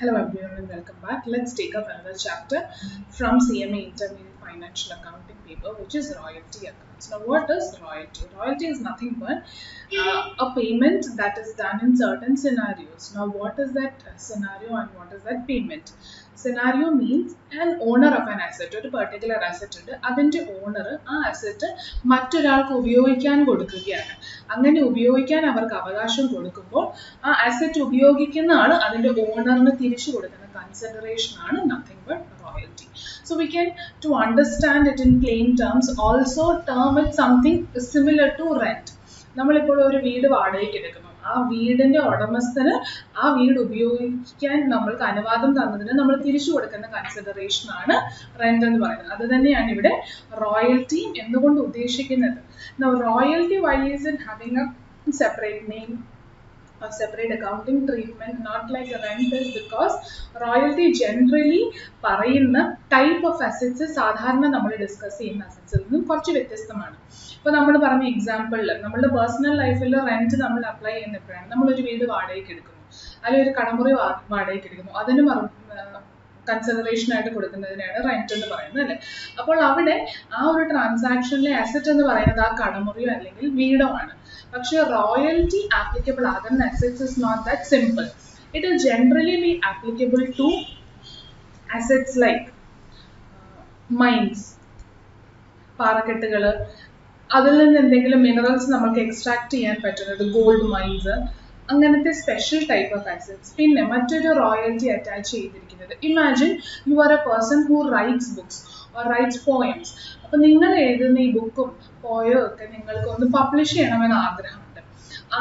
Hello everyone and welcome back. Let's take up another chapter from CMA Intermediate Financial Accounting paper, which is royalty accounts. Now what is royalty? Royalty is nothing but a payment that is done in certain scenarios. Now what is that scenario and what is that payment? Scenario means an owner of an asset, a particular asset, അതിൻ്റെ owner ആ asset മറ്റൊരാൾക്ക് ഉപയോഗിക്കാൻ കൊടുക്കുകയാണ്. അങ്ങനെ ഉപയോഗിക്കാൻ അവർക്ക് അവകാശം കൊടുക്കുമ്പോൾ ആ അസറ്റ് ഉപയോഗിക്കുന്ന ആൾ അതിൻ്റെ ഓണറിന് തിരിച്ചു കൊടുക്കുന്ന കൺസിഡറേഷൻ ആണ് nothing but royalty. So we can, to understand it in plain terms, also term it something similar to rent. നമ്മളിപ്പോൾ ഒരു വീട് വാടകയ്ക്ക് എടുക്കുന്നു. ആ വീടിന്റെ ഉടമസ്ഥന് ആ വീട് ഉപയോഗിക്കാൻ നമ്മൾക്ക് അനുവാദം തന്നതിന് നമ്മൾ തിരിച്ചു കൊടുക്കുന്ന കൺസിഡറേഷൻ ആണ് റെന്റ് എന്ന് പറയുന്നത്. അത് തന്നെയാണ് ഇവിടെ റോയൽറ്റി എന്നുകൊണ്ട് ഉദ്ദേശിക്കുന്നത്. Now royalty, why is it having a separate name, a separate accounting treatment, not like rent, is because royalty generally പറയുന്ന ടൈപ്പ് ഓഫ് അസറ്റ്സ് സാധാരണ നമ്മൾ ഡിസ്കസ് ചെയ്യുന്ന അസറ്റ്സിൽ നിന്നും കുറച്ച് വ്യത്യസ്തമാണ്. ഇപ്പോൾ നമ്മൾ പറഞ്ഞ എക്സാമ്പിളിൽ നമ്മുടെ പേഴ്സണൽ ലൈഫിൽ റെന്റ് നമ്മൾ അപ്ലൈ ചെയ്യുന്നപ്പോഴാണ് നമ്മളൊരു വീട് വാടകയ്ക്ക് എടുക്കുന്നു, അല്ലെങ്കിൽ ഒരു കടമുറി വാടകയ്ക്ക് എടുക്കുന്നു, അതിന് കൺസിഡറേഷൻ ആയിട്ട് കൊടുക്കുന്നതിനാണ് റെന്റ് എന്ന് പറയുന്നത് അല്ലേ. അപ്പോൾ അവിടെ ആ ഒരു ട്രാൻസാക്ഷനിലെ അസറ്റ് എന്ന് പറയുന്നത് ആ കടമുറിയോ അല്ലെങ്കിൽ വീടോ ആണ്. പക്ഷെ റോയൽറ്റി ആപ്ലിക്കബിൾ ആകുന്ന assets is not that simple. It will generally be applicable to assets like mines, പാറക്കെട്ടുകൾ, അതിൽ നിന്ന് എന്തെങ്കിലും മിനറൽസ് നമുക്ക് എക്സ്ട്രാക്ട് ചെയ്യാൻ പറ്റുന്നത്, ഗോൾഡ് മൈൻസ്, അങ്ങനത്തെ സ്പെഷ്യൽ ടൈപ്പ് ഓഫ് അസറ്റ്സ്. പിന്നെ മറ്റൊരു റോയൽറ്റി അറ്റാച്ച് ചെയ്തിരിക്കുന്നത്, imagine you are a person who writes books or writes poems. അപ്പം നിങ്ങൾ എഴുതുന്ന ഈ ബുക്കും പോയോ ഒക്കെ നിങ്ങൾക്ക് ഒന്ന് പബ്ലിഷ് ചെയ്യണമെന്ന് ആഗ്രഹമുണ്ട്.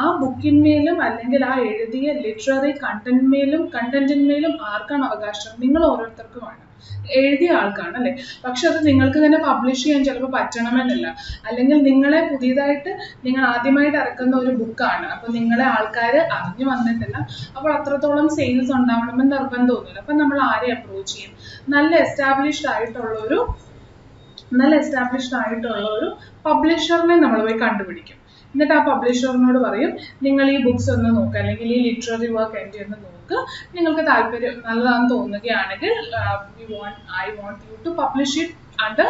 ആ ബുക്കിന്മേലും അല്ലെങ്കിൽ ആ എഴുതിയ ലിറ്റററി കണ്ടന്റിന്മേലും ആർക്കാണ് അവകാശം? നിങ്ങൾ ഓരോരുത്തർക്കുമാണ്, എഴുതിയ ആൾക്കാണ് അല്ലേ. പക്ഷെ അത് നിങ്ങൾക്ക് തന്നെ പബ്ലിഷ് ചെയ്യാൻ ചിലപ്പോൾ പറ്റണമെന്നില്ല, അല്ലെങ്കിൽ നിങ്ങളെ പുതിയതായിട്ട് നിങ്ങൾ ആദ്യമായിട്ട് ഇറക്കുന്ന ഒരു ബുക്കാണ്, അപ്പോൾ നിങ്ങളെ ആൾക്കാർ അറിഞ്ഞു വന്നിട്ടില്ല, അപ്പോൾ അത്രത്തോളം സെയിൽസ് ഉണ്ടാവണമെന്ന് നിർബന്ധമൊന്നുമില്ല. അപ്പം നമ്മൾ ആരെ അപ്രോച്ച് ചെയ്യും? നല്ല എസ്റ്റാബ്ലിഷ്ഡ് ആയിട്ടുള്ള ഒരു പബ്ലിഷറിനെ നമ്മൾ പോയി കണ്ടുപിടിക്കും. എന്നിട്ട് ആ പബ്ലിഷറിനോട് പറയും, നിങ്ങൾ ഈ ബുക്സ് ഒന്ന് നോക്കുക, അല്ലെങ്കിൽ ഈ ലിറ്റററി വർക്ക് എൻ്റെ ഒന്ന് നോക്കുക, നിങ്ങൾക്ക് താല്പര്യം നല്ലതാണെന്ന് തോന്നുകയാണെങ്കിൽ I want you to publish it under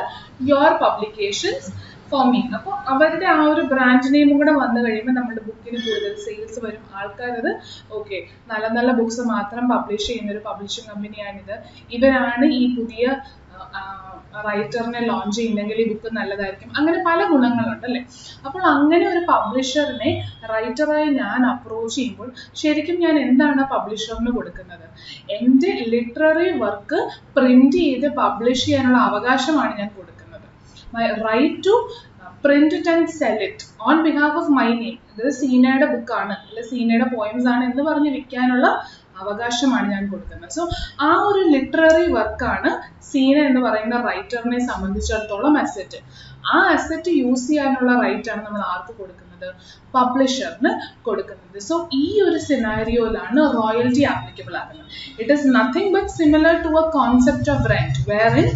your publications for me. അപ്പോൾ അവരുടെ ആ ഒരു ബ്രാൻഡ് നെയിമും കൂടെ വന്നു കഴിയുമ്പോൾ നമ്മുടെ ബുക്കിന് കൂടുതൽ സെയിൽസ് വരും. ആൾക്കാരത് ഓക്കെ, നല്ല നല്ല ബുക്സ് മാത്രം പബ്ലിഷ് ചെയ്യുന്ന ഒരു പബ്ലിഷിംഗ് കമ്പനിയാണിത്, ഇവരാണ് ഈ പുതിയ റൈറ്ററിനെ ലോഞ്ച് ചെയ്യുന്നെങ്കിൽ ഈ ബുക്ക് നല്ലതായിരിക്കും, അങ്ങനെ പല ഗുണങ്ങളുണ്ട് അല്ലേ. അപ്പോൾ അങ്ങനെ ഒരു പബ്ലിഷറിനെ റൈറ്ററായി ഞാൻ അപ്രോച്ച് ചെയ്യുമ്പോൾ ശരിക്കും ഞാൻ എന്താണ് പബ്ലിഷറിന് കൊടുക്കുന്നത്? എൻ്റെ ലിറ്റററി വർക്ക് പ്രിന്റ് ചെയ്ത് പബ്ലിഷ് ചെയ്യാനുള്ള അവകാശമാണ് ഞാൻ കൊടുക്കുന്നത്. My right to print it and sell it on behalf of my name. ഇത് സീനയുടെ ബുക്കാണ് അല്ലെ സീനയുടെ പോയംസ് ആണ് എന്ന് പറഞ്ഞ് വിൽക്കാനുള്ള അവകാശമാണ് ഞാൻ കൊടുക്കുന്നത്. സോ ആ ഒരു ലിറ്റററി വർക്കാണ് സീന എന്ന് പറയുന്ന റൈറ്ററിനെ സംബന്ധിച്ചിടത്തോളം അസറ്റ്. ആ അസറ്റ് യൂസ് ചെയ്യാനുള്ള റൈറ്റ് ആണ് നമ്മൾ ആർക്ക് കൊടുക്കുന്നത്? പബ്ലിഷറിന് കൊടുക്കുന്നത്. സോ ഈ ഒരു സിനാരിയോയിലാണ് റോയൽറ്റി ആപ്ലിക്കബിൾ ആകുന്നത്. It is nothing but similar to a concept of rent, wherein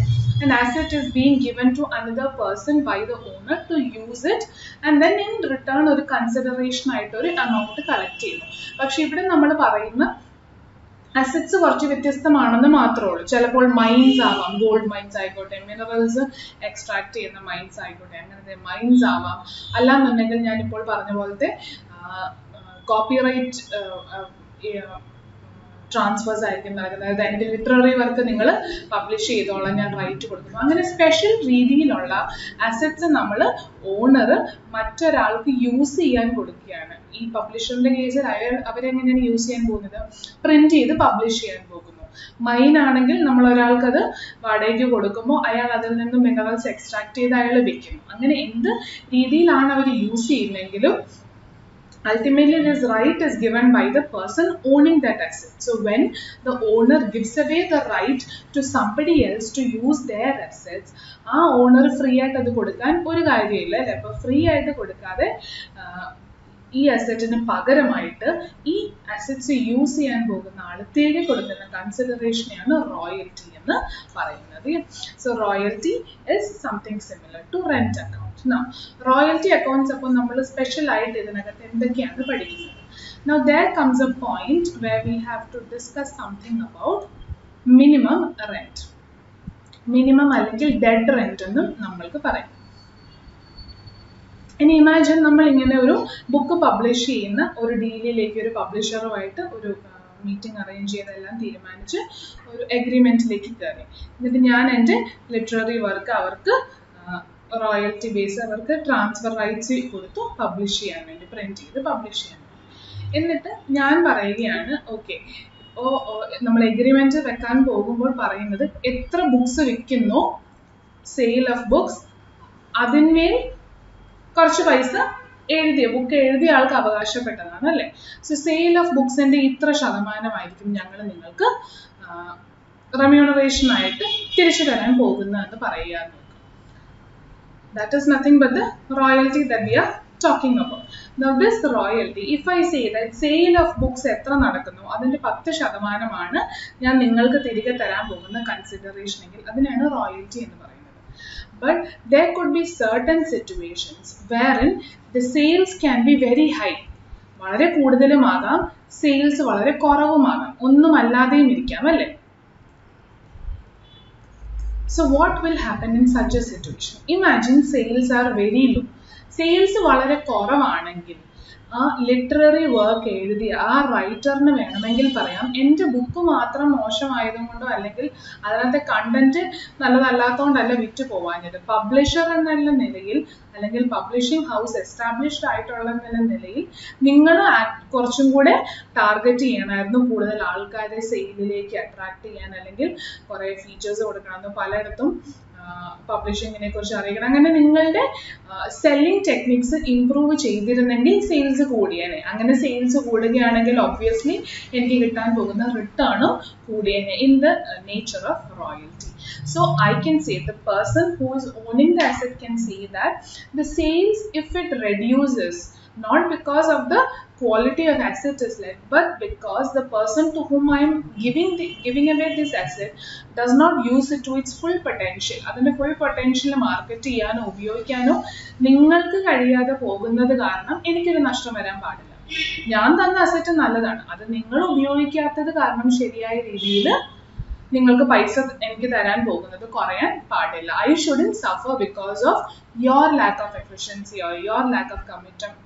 an asset is being given to another person by the owner to use it, and then in return ഒരു consideration ആയിട്ട് ഒരു amount collect ചെയ്യുന്നു. പക്ഷെ ഇവിടെ നമ്മൾ പറയുന്ന assets കുറച്ച് വ്യത്യസ്തമാണെന്ന് മാത്രമേ ഉള്ളൂ. ചിലപ്പോൾ മൈൻസ് ആവാം, ഗോൾഡ് മൈൻസ് ആയിക്കോട്ടെ, മിനറൽസ് എക്സ്ട്രാക്ട് ചെയ്യുന്ന മൈൻസ് ആയിക്കോട്ടെ, അങ്ങനത്തെ മൈൻസ് ആവാം. അല്ലാന്നുണ്ടെങ്കിൽ ഞാനിപ്പോൾ പറഞ്ഞ പോലത്തെ കോപ്പിറൈറ്റ് ട്രാൻസ്ഫേഴ്സ് ആയിരിക്കും നടക്കുന്നത്. അതായത് എൻ്റെ ലിറ്റററി വർക്ക് നിങ്ങൾ പബ്ലിഷ് ചെയ്തോളാം, ഞാൻ റൈറ്റ് കൊടുക്കുന്നു. അങ്ങനെ സ്പെഷ്യൽ രീതിയിലുള്ള അസറ്റ്സ് നമ്മൾ ഓണർ മറ്റൊരാൾക്ക് യൂസ് ചെയ്യാൻ കൊടുക്കുകയാണ്. ഈ പബ്ലിഷറിന്റെ കേസിൽ അവരെങ്ങനെയാണ് യൂസ് ചെയ്യാൻ പോകുന്നത്? പ്രിന്റ് ചെയ്ത് പബ്ലിഷ് ചെയ്യാൻ പോകുന്നു. മൈൻ ആണെങ്കിൽ നമ്മൾ ഒരാൾക്കത് വാടകയ്ക്ക് കൊടുക്കുമ്പോൾ അയാൾ അതിൽ നിന്ന് മിനറൽസ് എക്സ്ട്രാക്ട് ചെയ്ത് അയാൾ വിൽക്കുന്നു. അങ്ങനെ എന്ത് രീതിയിലാണ് അവർ use ചെയ്യുന്നതെങ്കിലും ultimately this right is given by the person owning that asset. So when the owner gives away the right to somebody else to use their assets, ആ ഓണർ ഫ്രീ ആയിട്ട് അത് കൊടുക്കാൻ ഒരു കാര്യമില്ല അല്ലേ. അപ്പോൾ ഫ്രീ ആയിട്ട് കൊടുക്കാതെ ഈ അസറ്റിന് പകരമായിട്ട് ഈ അസറ്റ്സ് യൂസ് ചെയ്യാൻ പോകുന്ന ആൾ തിരികെ കൊടുക്കുന്ന കൺസിഡറേഷനെയാണ് റോയൽറ്റി എന്ന് പറയുന്നത്. So royalty is something similar to rent account. Royalty accounts അപ്പോൾ നമ്മൾ സ്പെഷ്യൽ ആയിട്ട് ഇതിനകത്ത് എന്തൊക്കെയാണ് പഠിക്കുന്നത്? Now there comes a point where we have to discuss something about minimum rent. Minimum അല്ലെങ്കിൽ dead rent എന്നും നമ്മൾക്ക് പറയാം. ഇനി ഇമാജിൻ നമ്മൾ ഇങ്ങനെ ഒരു ബുക്ക് പബ്ലിഷ് ചെയ്യുന്ന ഒരു ഡീലിലേക്ക് ഒരു പബ്ലിഷറുമായിട്ട് ഒരു മീറ്റിംഗ് അറേഞ്ച് ചെയ്തെല്ലാം തീരുമാനിച്ച് ഒരു എഗ്രിമെന്റിലേക്ക് കയറി. എന്നിട്ട് ഞാൻ എൻ്റെ ലിറ്റററി വർക്ക് അവർക്ക് റോയൽറ്റി ബേസ് അവർക്ക് ട്രാൻസ്ഫർ റൈറ്റ്സ് കൊടുത്തു പബ്ലിഷ് ചെയ്യാൻ വേണ്ടി, പ്രിന്റ് ചെയ്ത് പബ്ലിഷ് ചെയ്യാൻ വേണ്ടി. എന്നിട്ട് ഞാൻ പറയുകയാണ് ഓക്കെ, നമ്മൾ എഗ്രിമെന്റ് വെക്കാൻ പോകുമ്പോൾ പറയുന്നത് എത്ര ബുക്സ് വിൽക്കുന്നോ സെയിൽ ഓഫ് ബുക്സ് അതിന്മേൽ കുറച്ച് പൈസ ബുക്ക് എഴുതിയ ആൾക്ക് അവകാശപ്പെട്ടതാണ് അല്ലേ. സോ സെയിൽ ഓഫ് ബുക്സിന്റെ ഇത്ര ശതമാനമായിരിക്കും ഞങ്ങൾ നിങ്ങൾക്ക് റെമ്യൂണറേഷൻ ആയിട്ട് തിരിച്ചു തരാൻ പോകുന്നതെന്ന് പറയുക. That is nothing but the royalty that we are talking about. Now this royalty, if I say that sale of books എത്ര നടക്കുന്നു അതിന്റെ 10% ഞാൻ നിങ്ങൾക്ക് തിരികെ തരാൻ പോകുന്ന കൺസിഡറേഷൻ എങ്കിൽ അതിനാണ് റോയൽറ്റി എന്ന് പറയുന്നത്. But there could be certain situations wherein the sales can be very high. വളരെ കൂടുതലുമാകാം, സെയിൽസ് വളരെ കുറവുമാകാം, ഒന്നും അല്ലാതെയും ഇരിക്കാം അല്ലേ. So what will happen in such a situation? Imagine sales are very low. Sales വളരെ കുറവാണെങ്കിൽ ആ ലിറ്റററി വർക്ക് എഴുതിയ ആ റൈറ്ററിന് വേണമെങ്കിൽ പറയാം എൻ്റെ ബുക്ക് മാത്രം മോശമായതുകൊണ്ടോ അല്ലെങ്കിൽ അതിനകത്തെ കണ്ടന്റ് നല്ലതല്ലാത്തതുകൊണ്ടല്ല വിറ്റ് പോവാഞ്ഞത്. പബ്ലിഷർ എന്നുള്ള നിലയിൽ അല്ലെങ്കിൽ പബ്ലിഷിംഗ് ഹൗസ് എസ്റ്റാബ്ലിഷ്ഡ് ആയിട്ടുള്ള നിലയിൽ നിങ്ങൾ കുറച്ചും കൂടെ ടാർഗറ്റ് ചെയ്യണമായിരുന്നു, കൂടുതൽ ആൾക്കാരെ സെയിലിലേക്ക് അട്രാക്ട് ചെയ്യാൻ, അല്ലെങ്കിൽ കുറേ ഫീച്ചേഴ്സ് കൊടുക്കണമെന്ന് പലയിടത്തും പബ്ലിഷിങ്ങിനെ കുറിച്ച് അറിയിക്കണം. അങ്ങനെ നിങ്ങളുടെ സെല്ലിംഗ് ടെക്നിക്സ് ഇംപ്രൂവ് ചെയ്തിരുന്നെങ്കിൽ സെയിൽസ് കൂടിയേനെ. അങ്ങനെ സെയിൽസ് കൂടുകയാണെങ്കിൽ ഒബ്വിയസ്ലി എനിക്ക് കിട്ടാൻ പോകുന്ന റിട്ടേണും കൂടിയേനെ in the nature of royalty. So I can say the person who is owning the asset can say that the sales, if it reduces, not because of the quality of asset is less, but because the person to whom I am giving away this asset does not use it to its full potential. അതിന്റെ full potential market ചെയ്യാനോ ഉപയോഗിക്കാനോ നിങ്ങൾക്ക് കഴിയാതെ പോകുന്നത് കാരണം എനിക്കൊരു നഷ്ടം വരാൻ പാടില്ല. ഞാൻ തന്ന അസറ്റ് നല്ലതാണ്, അത് നിങ്ങൾ ഉപയോഗിക്കാത്തത് കാരണം ശരിയായ രീതിയിൽ നിങ്ങൾക്ക് പൈസ എനിക്ക് തരാൻ പോകുന്നത് കുറയാൻ പാടില്ല. I shouldn't suffer because of your lack of efficiency or your lack of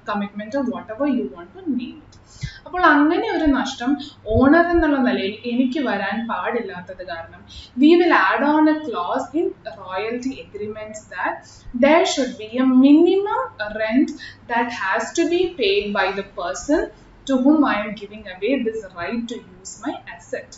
commitment or whatever you want to name it. അപ്പോൾ അങ്ങനെ ഒരു നഷ്ടം ഓണർ എന്നുള്ള നിലയിൽ എനിക്ക് വരാൻ പാടില്ലാത്തത് കാരണം we will add on a clause in royalty agreements that there should be a minimum rent that has to be paid by the person to whom I am giving away this right to use my asset.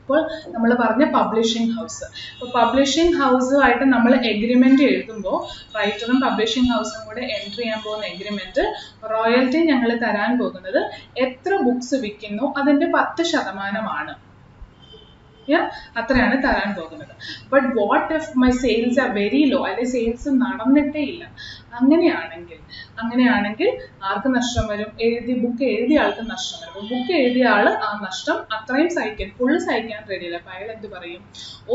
ഇപ്പോൾ നമ്മൾ പറഞ്ഞ publishing house, ഇപ്പോൾ publishing ഹൗസുമായിട്ട് നമ്മൾ agreement എഴുതുമ്പോൾ റൈറ്ററും publishing ഹൗസും കൂടെ entry ചെയ്യാൻ പോകുന്ന agreement royalty ഞങ്ങൾ തരാൻ പോകുന്നത് എത്ര ബുക്സ് വിൽക്കുന്നു അതിന്റെ 10% അത്രയാണ് തരാൻ പോകുന്നത്. But what if my sales are very low, അല്ലെങ്കിൽ സെയിൽസ് നടന്നിട്ടേ ഇല്ല, അങ്ങനെയാണെങ്കിൽ ആർക്ക് നഷ്ടം വരും? ബുക്ക് എഴുതിയ ആൾക്ക് നഷ്ടം വരും. ബുക്ക് എഴുതിയ ആള് ആ നഷ്ടം അത്രയും ഫുള്ള് സഹിക്കാൻ റെഡിയല്ല. അപ്പൊ അയാൾ എന്ത് പറയും?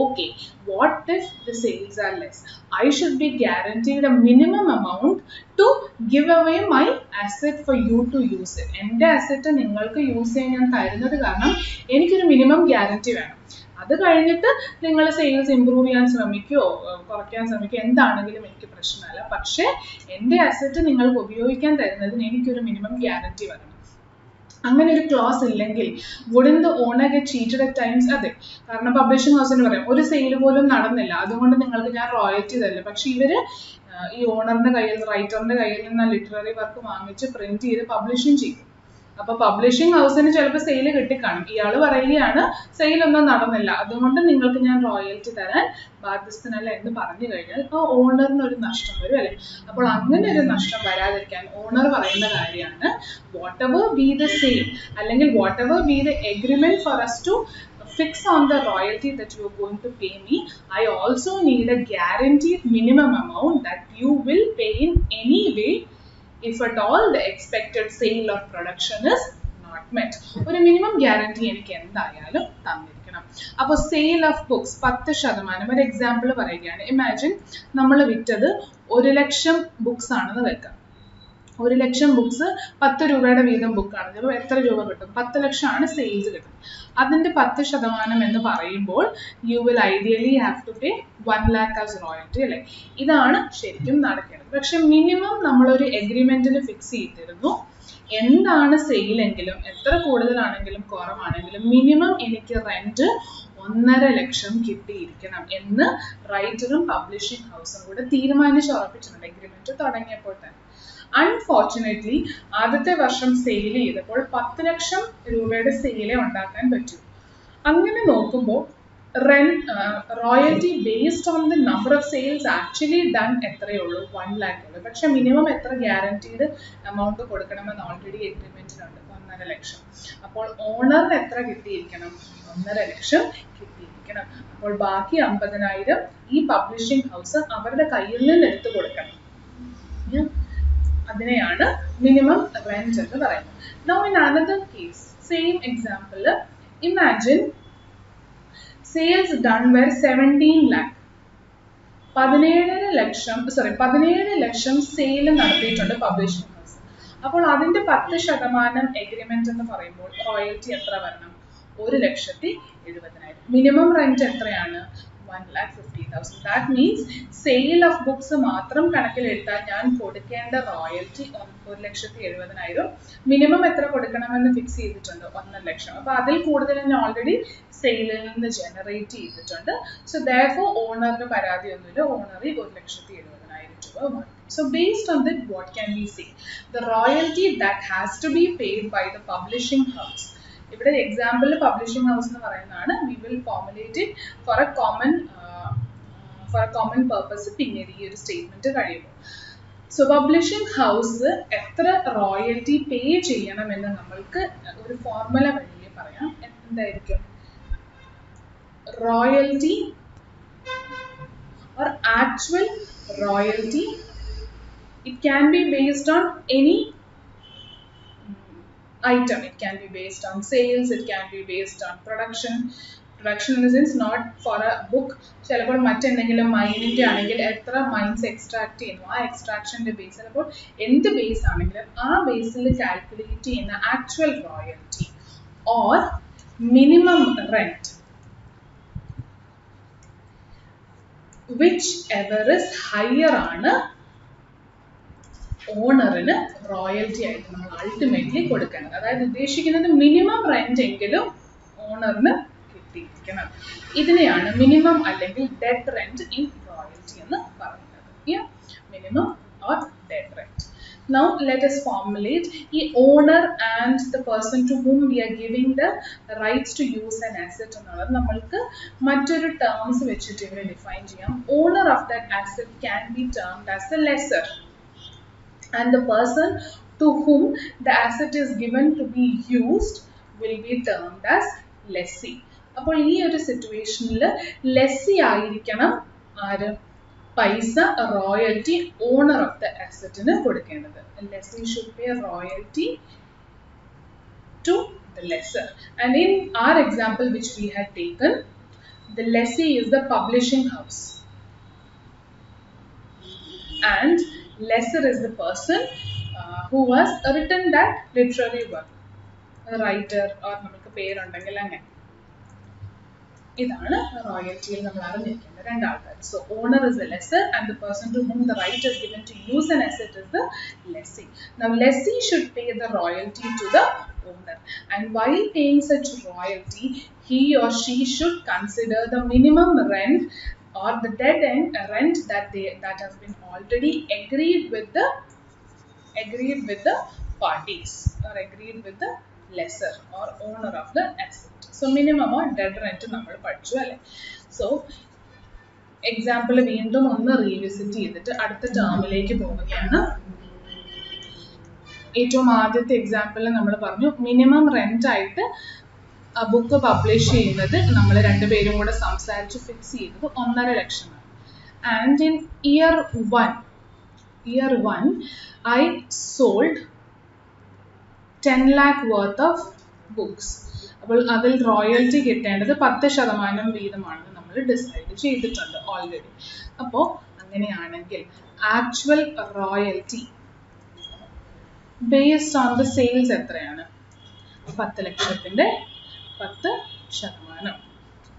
Okay, what if the sales are less, I should be guaranteed a minimum amount to give away my asset for you to use it. എൻ്റെ അസെറ്റ് നിങ്ങൾക്ക് യൂസ് ചെയ്യാൻ ഞാൻ തരുന്നത് കാരണം എനിക്കൊരു മിനിമം ഗ്യാരണ്ടി വേണം. അത് കഴിഞ്ഞിട്ട് നിങ്ങൾ സെയിൽസ് ഇംപ്രൂവ് ചെയ്യാൻ ശ്രമിക്കുകയോ കുറയ്ക്കാൻ ശ്രമിക്കുകയോ എന്താണെങ്കിലും എനിക്ക് പ്രശ്നമല്ല. പക്ഷേ എൻ്റെ അസെറ്റ് നിങ്ങൾക്ക് ഉപയോഗിക്കാൻ തരുന്നതിന് എനിക്കൊരു മിനിമം ഗ്യാരണ്ടി വരണം. അങ്ങനെ ഒരു ക്ലോസ് ഇല്ലെങ്കിൽ wouldn't the owner get cheated at times? അതെ, കാരണം പബ്ലിഷിംഗ് ഹൗസിന് പറയാം ഒരു സെയിൽ പോലും നടന്നില്ല, അതുകൊണ്ട് നിങ്ങൾക്ക് ഞാൻ റോയൽറ്റി തരില്ല. പക്ഷെ ഇവര് ഈ ഓണറിന്റെ കയ്യിൽ, റൈറ്ററിന്റെ കയ്യിൽ നിന്ന് ലിറ്റററി വർക്ക് വാങ്ങിച്ച് പ്രിന്റ് ചെയ്ത് പബ്ലിഷിംഗ് ചെയ്തു. അപ്പൊ പബ്ലിഷിംഗ് ഹൗസിന് ചിലപ്പോൾ സെയിൽ കിട്ടിക്കാണും. ഇയാൾ പറയുകയാണ് സെയിൽ ഒന്നും നടന്നില്ല, അതുകൊണ്ട് നിങ്ങൾക്ക് ഞാൻ റോയൽറ്റി തരാൻ ബാധ്യസ്ഥനല്ല എന്ന് പറഞ്ഞു കഴിഞ്ഞാൽ ആ ഓണറിന് ഒരു നഷ്ടം വരും അല്ലെ. അപ്പോൾ അങ്ങനെ ഒരു നഷ്ടം വരാതിരിക്കാൻ ഓണർ പറയുന്ന കാര്യമാണ് whatever be the sale അല്ലെങ്കിൽ whatever be the agreement for us to fix on the royalty that you are going to pay me, I also need a guaranteed minimum amount that you will pay in any way if at all the expected sale or production is not met. ഒരു minimum guarantee എനിക്ക് എന്തായാലും തന്നിരിക്കണം. അപ്പോൾ sale of books 10%. ഒരു example പറയുകയാണ്. Imagine നമ്മൾ വിറ്റത് 1,00,000 books ആണെന്ന് വെക്കാം. 1 ലക്ഷം ബുക്സ് 10 രൂപയുടെ വീതം ബുക്കാണ്. അപ്പോൾ എത്ര രൂപ കിട്ടും? 10 ലക്ഷമാണ് സെയിൽസ് കിട്ടും. അതിൻ്റെ 10% എന്ന് പറയുമ്പോൾ you will ideally have to pay 1 lakh as royalty അല്ലേ? ഇതാണ് ശരിക്കും നടക്കേണ്ടത്. പക്ഷെ മിനിമം നമ്മളൊരു എഗ്രിമെന്റിൽ ഫിക്സ് ചെയ്തിരുന്നു, എന്താണ് സെയിലെങ്കിലും എത്ര കൂടുതലാണെങ്കിലും കുറവാണെങ്കിലും മിനിമം എനിക്ക് റെന്റ് 1.5 ലക്ഷം കിട്ടിയിരിക്കണം എന്ന് റൈറ്ററും പബ്ലിഷിംഗ് ഹൗസും കൂടെ തീരുമാനിച്ച് ഉറപ്പിച്ചിട്ടുണ്ട് എഗ്രിമെന്റ് തുടങ്ങിയപ്പോൾ തന്നെ. അൺഫോർച്ചുനേറ്റ്ലി ആദ്യത്തെ വർഷം സെയിൽ ചെയ്തപ്പോൾ 10 ലക്ഷം രൂപയുടെ സെയിലേ ഉണ്ടാക്കാൻ പറ്റൂ. അങ്ങനെ നോക്കുമ്പോൾ royalty based on the number of sales actually done എത്രയേ ഉള്ളൂ? 1 lakh ഉള്ളൂ. പക്ഷെ മിനിമം എത്ര ഗ്യാരണ്ടീഡ് എമൗണ്ട് കൊടുക്കണമെന്ന് ഓൾറെഡി എഗ്രിമെന്റിലുണ്ട്, 1.5 ലക്ഷം. അപ്പോൾ ഓണറിന് എത്ര കിട്ടിയിരിക്കണം? 1.5 ലക്ഷം കിട്ടിയിരിക്കണം. അപ്പോൾ ബാക്കി 50,000 ഈ പബ്ലിഷിംഗ് ഹൗസ് അവരുടെ കയ്യിൽ നിന്ന് എടുത്തു കൊടുക്കണം. അതിനെയാണ് മിനിമം റെന്റ് എന്ന് പറയുന്നത്. Now in another case, same example, imagine sales done were 17 lakh. 17 lakh sale നടത്തിയിട്ടുണ്ട് പബ്ലിഷിംഗ് ഹൗസ്. അപ്പോൾ അതിന്റെ 10% എഗ്രിമെന്റ് എന്ന് പറയുമ്പോൾ റോയൽറ്റി എത്ര വരണം? 1,70,000. മിനിമം റെന്റ് എത്രയാണ്? 1,50,000. That means sale of books മാത്രം കണക്കിലെടുത്താൽ ഞാൻ കൊടുക്കേണ്ട റോയൽറ്റി 1,70,000. മിനിമം എത്ര കൊടുക്കണമെന്ന് ഫിക്സ് ചെയ്തിട്ടുണ്ട്? 1.5 ലക്ഷം. അപ്പൊ അതിൽ കൂടുതൽ ഞാൻ ഓൾറെഡി സെയിലിൽ നിന്ന് ജനറേറ്റ് ചെയ്തിട്ടുണ്ട്. സോ ദയർഫോർ ഓണറിന് പരാതിയൊന്നുമില്ല, ഓണറി 1,70,000 രൂപ വാങ്ങി. So based on that, what can we say? The royalty that has to be paid by the publishing house. ഇവിടെ എക്സാമ്പിൾ പബ്ലിഷിംഗ് ഹൗസ് എന്ന് പറയുന്നതാണ്. We will formulate it for A common purpose പിന്നീട് ഈ ഒരു statement കഴിയുമ്പോൾ. So publishing house എത്ര royalty പേ ചെയ്യണമെന്ന് നമ്മൾക്ക് ഒരു ഫോർമുല വഴി പറയാം. എന്തായിരിക്കും? Royalty or actual royalty, it can be based on any item. It can be based on sales, it can be based on production in the sense not for a book. ചിലപ്പോൾ മറ്റെന്തെങ്കിലും മൈനിന്റെ ആണെങ്കിൽ എത്ര mines extract ചെയ്യുന്നു, ആ എക്സ്ട്രാക്ഷന്റെ base ചിലപ്പോൾ എന്ത് base ആണെങ്കിലും ആ ബേസിൽ കാൽക്കുലേറ്റ് ചെയ്യുന്ന actual royalty or minimum rent whichever is higher ആണ് ഓണറിന് റോയൽറ്റി ആയിട്ട് നമ്മൾ അൾട്ടിമേറ്റ്ലി കൊടുക്കേണ്ടത്. അതായത് ഉദ്ദേശിക്കുന്നത് മിനിമം റെന്റ് എങ്കിലും ഓണറിന് കിട്ടിയിരിക്കണം. ഇതിനെയാണ് മിനിമം അല്ലെങ്കിൽ ഡെഡ് റെന്റ് ഇൻ റോയൽറ്റി എന്ന് പറയുന്നത്. Minimum or dead rent. Now let us formulate the owner and the person to whom we are giving the rights to use an asset എന്നുള്ളത് നമ്മൾക്ക് മറ്റൊരു terms വെച്ചിട്ട് ഇവിടെ ഡിഫൈൻ ചെയ്യാം. Owner of that asset can be termed as the lessor and the person to whom the asset is given to be used will be termed as lessee. അപ്പോൾ ഈ ഒരു സിറ്റുവേഷനിൽ ലെസ്സി ആയിരിക്കണം ആര്? പൈസ റോയൽറ്റി ഓണർ ഓഫ് ദ അസറ്റിന് കൊടുക്കേണ്ടത്. Lessee should pay royalty to the lessor. And in our example which we had taken, the lessee is the publishing house and lessor is the person who has written that literary work. Writer or നമുക്ക് പേരുണ്ടെങ്കിൽ അങ്ങനെ. ഇതാണ് റോയൽറ്റിയിൽ നമ്മൾ അറിഞ്ഞിരിക്കേണ്ട രണ്ടാൾക്കാർ. So owner is the lessor and the person to whom the right is given to use an asset is the lessee. Now lessee should pay the royalty to the owner, and while paying such royalty he or she should consider the minimum rent or the dead end rent that has been already agreed with the parties or agreed with the lessor or owner of the asset. So minimum or dead rent നമ്മൾ പഠിച്ചു അല്ലേ? So example വീണ്ടും ഒന്ന് revisit ചെയ്തിട്ട് അടുത്ത ടേമിലേക്ക് പോവുകയാണ്. ഏറ്റവും ആദ്യത്തെ എക്സാമ്പിൾ നമ്മൾ പറഞ്ഞു മിനിമം റെന്റ് ആയിട്ട് ബുക്ക് പബ്ലിഷ് ചെയ്യുന്നത് നമ്മൾ രണ്ടുപേരും കൂടെ സംസാരിച്ച് ഫിക്സ് ചെയ്തത് 1.5 ലക്ഷമാണ്. And in year 1 I sold 10 lakh worth of books. അപ്പോൾ അതിൽ റോയൽറ്റി കിട്ടേണ്ടത് 10% വീതമാണെന്ന് നമ്മൾ ഡിസൈഡ് ചെയ്തിട്ടുണ്ട് ഓൾറെഡി. അപ്പോൾ അങ്ങനെയാണെങ്കിൽ actual royalty based on the sales എത്രയാണ് 10 ലക്ഷത്തിന്റെ 10%,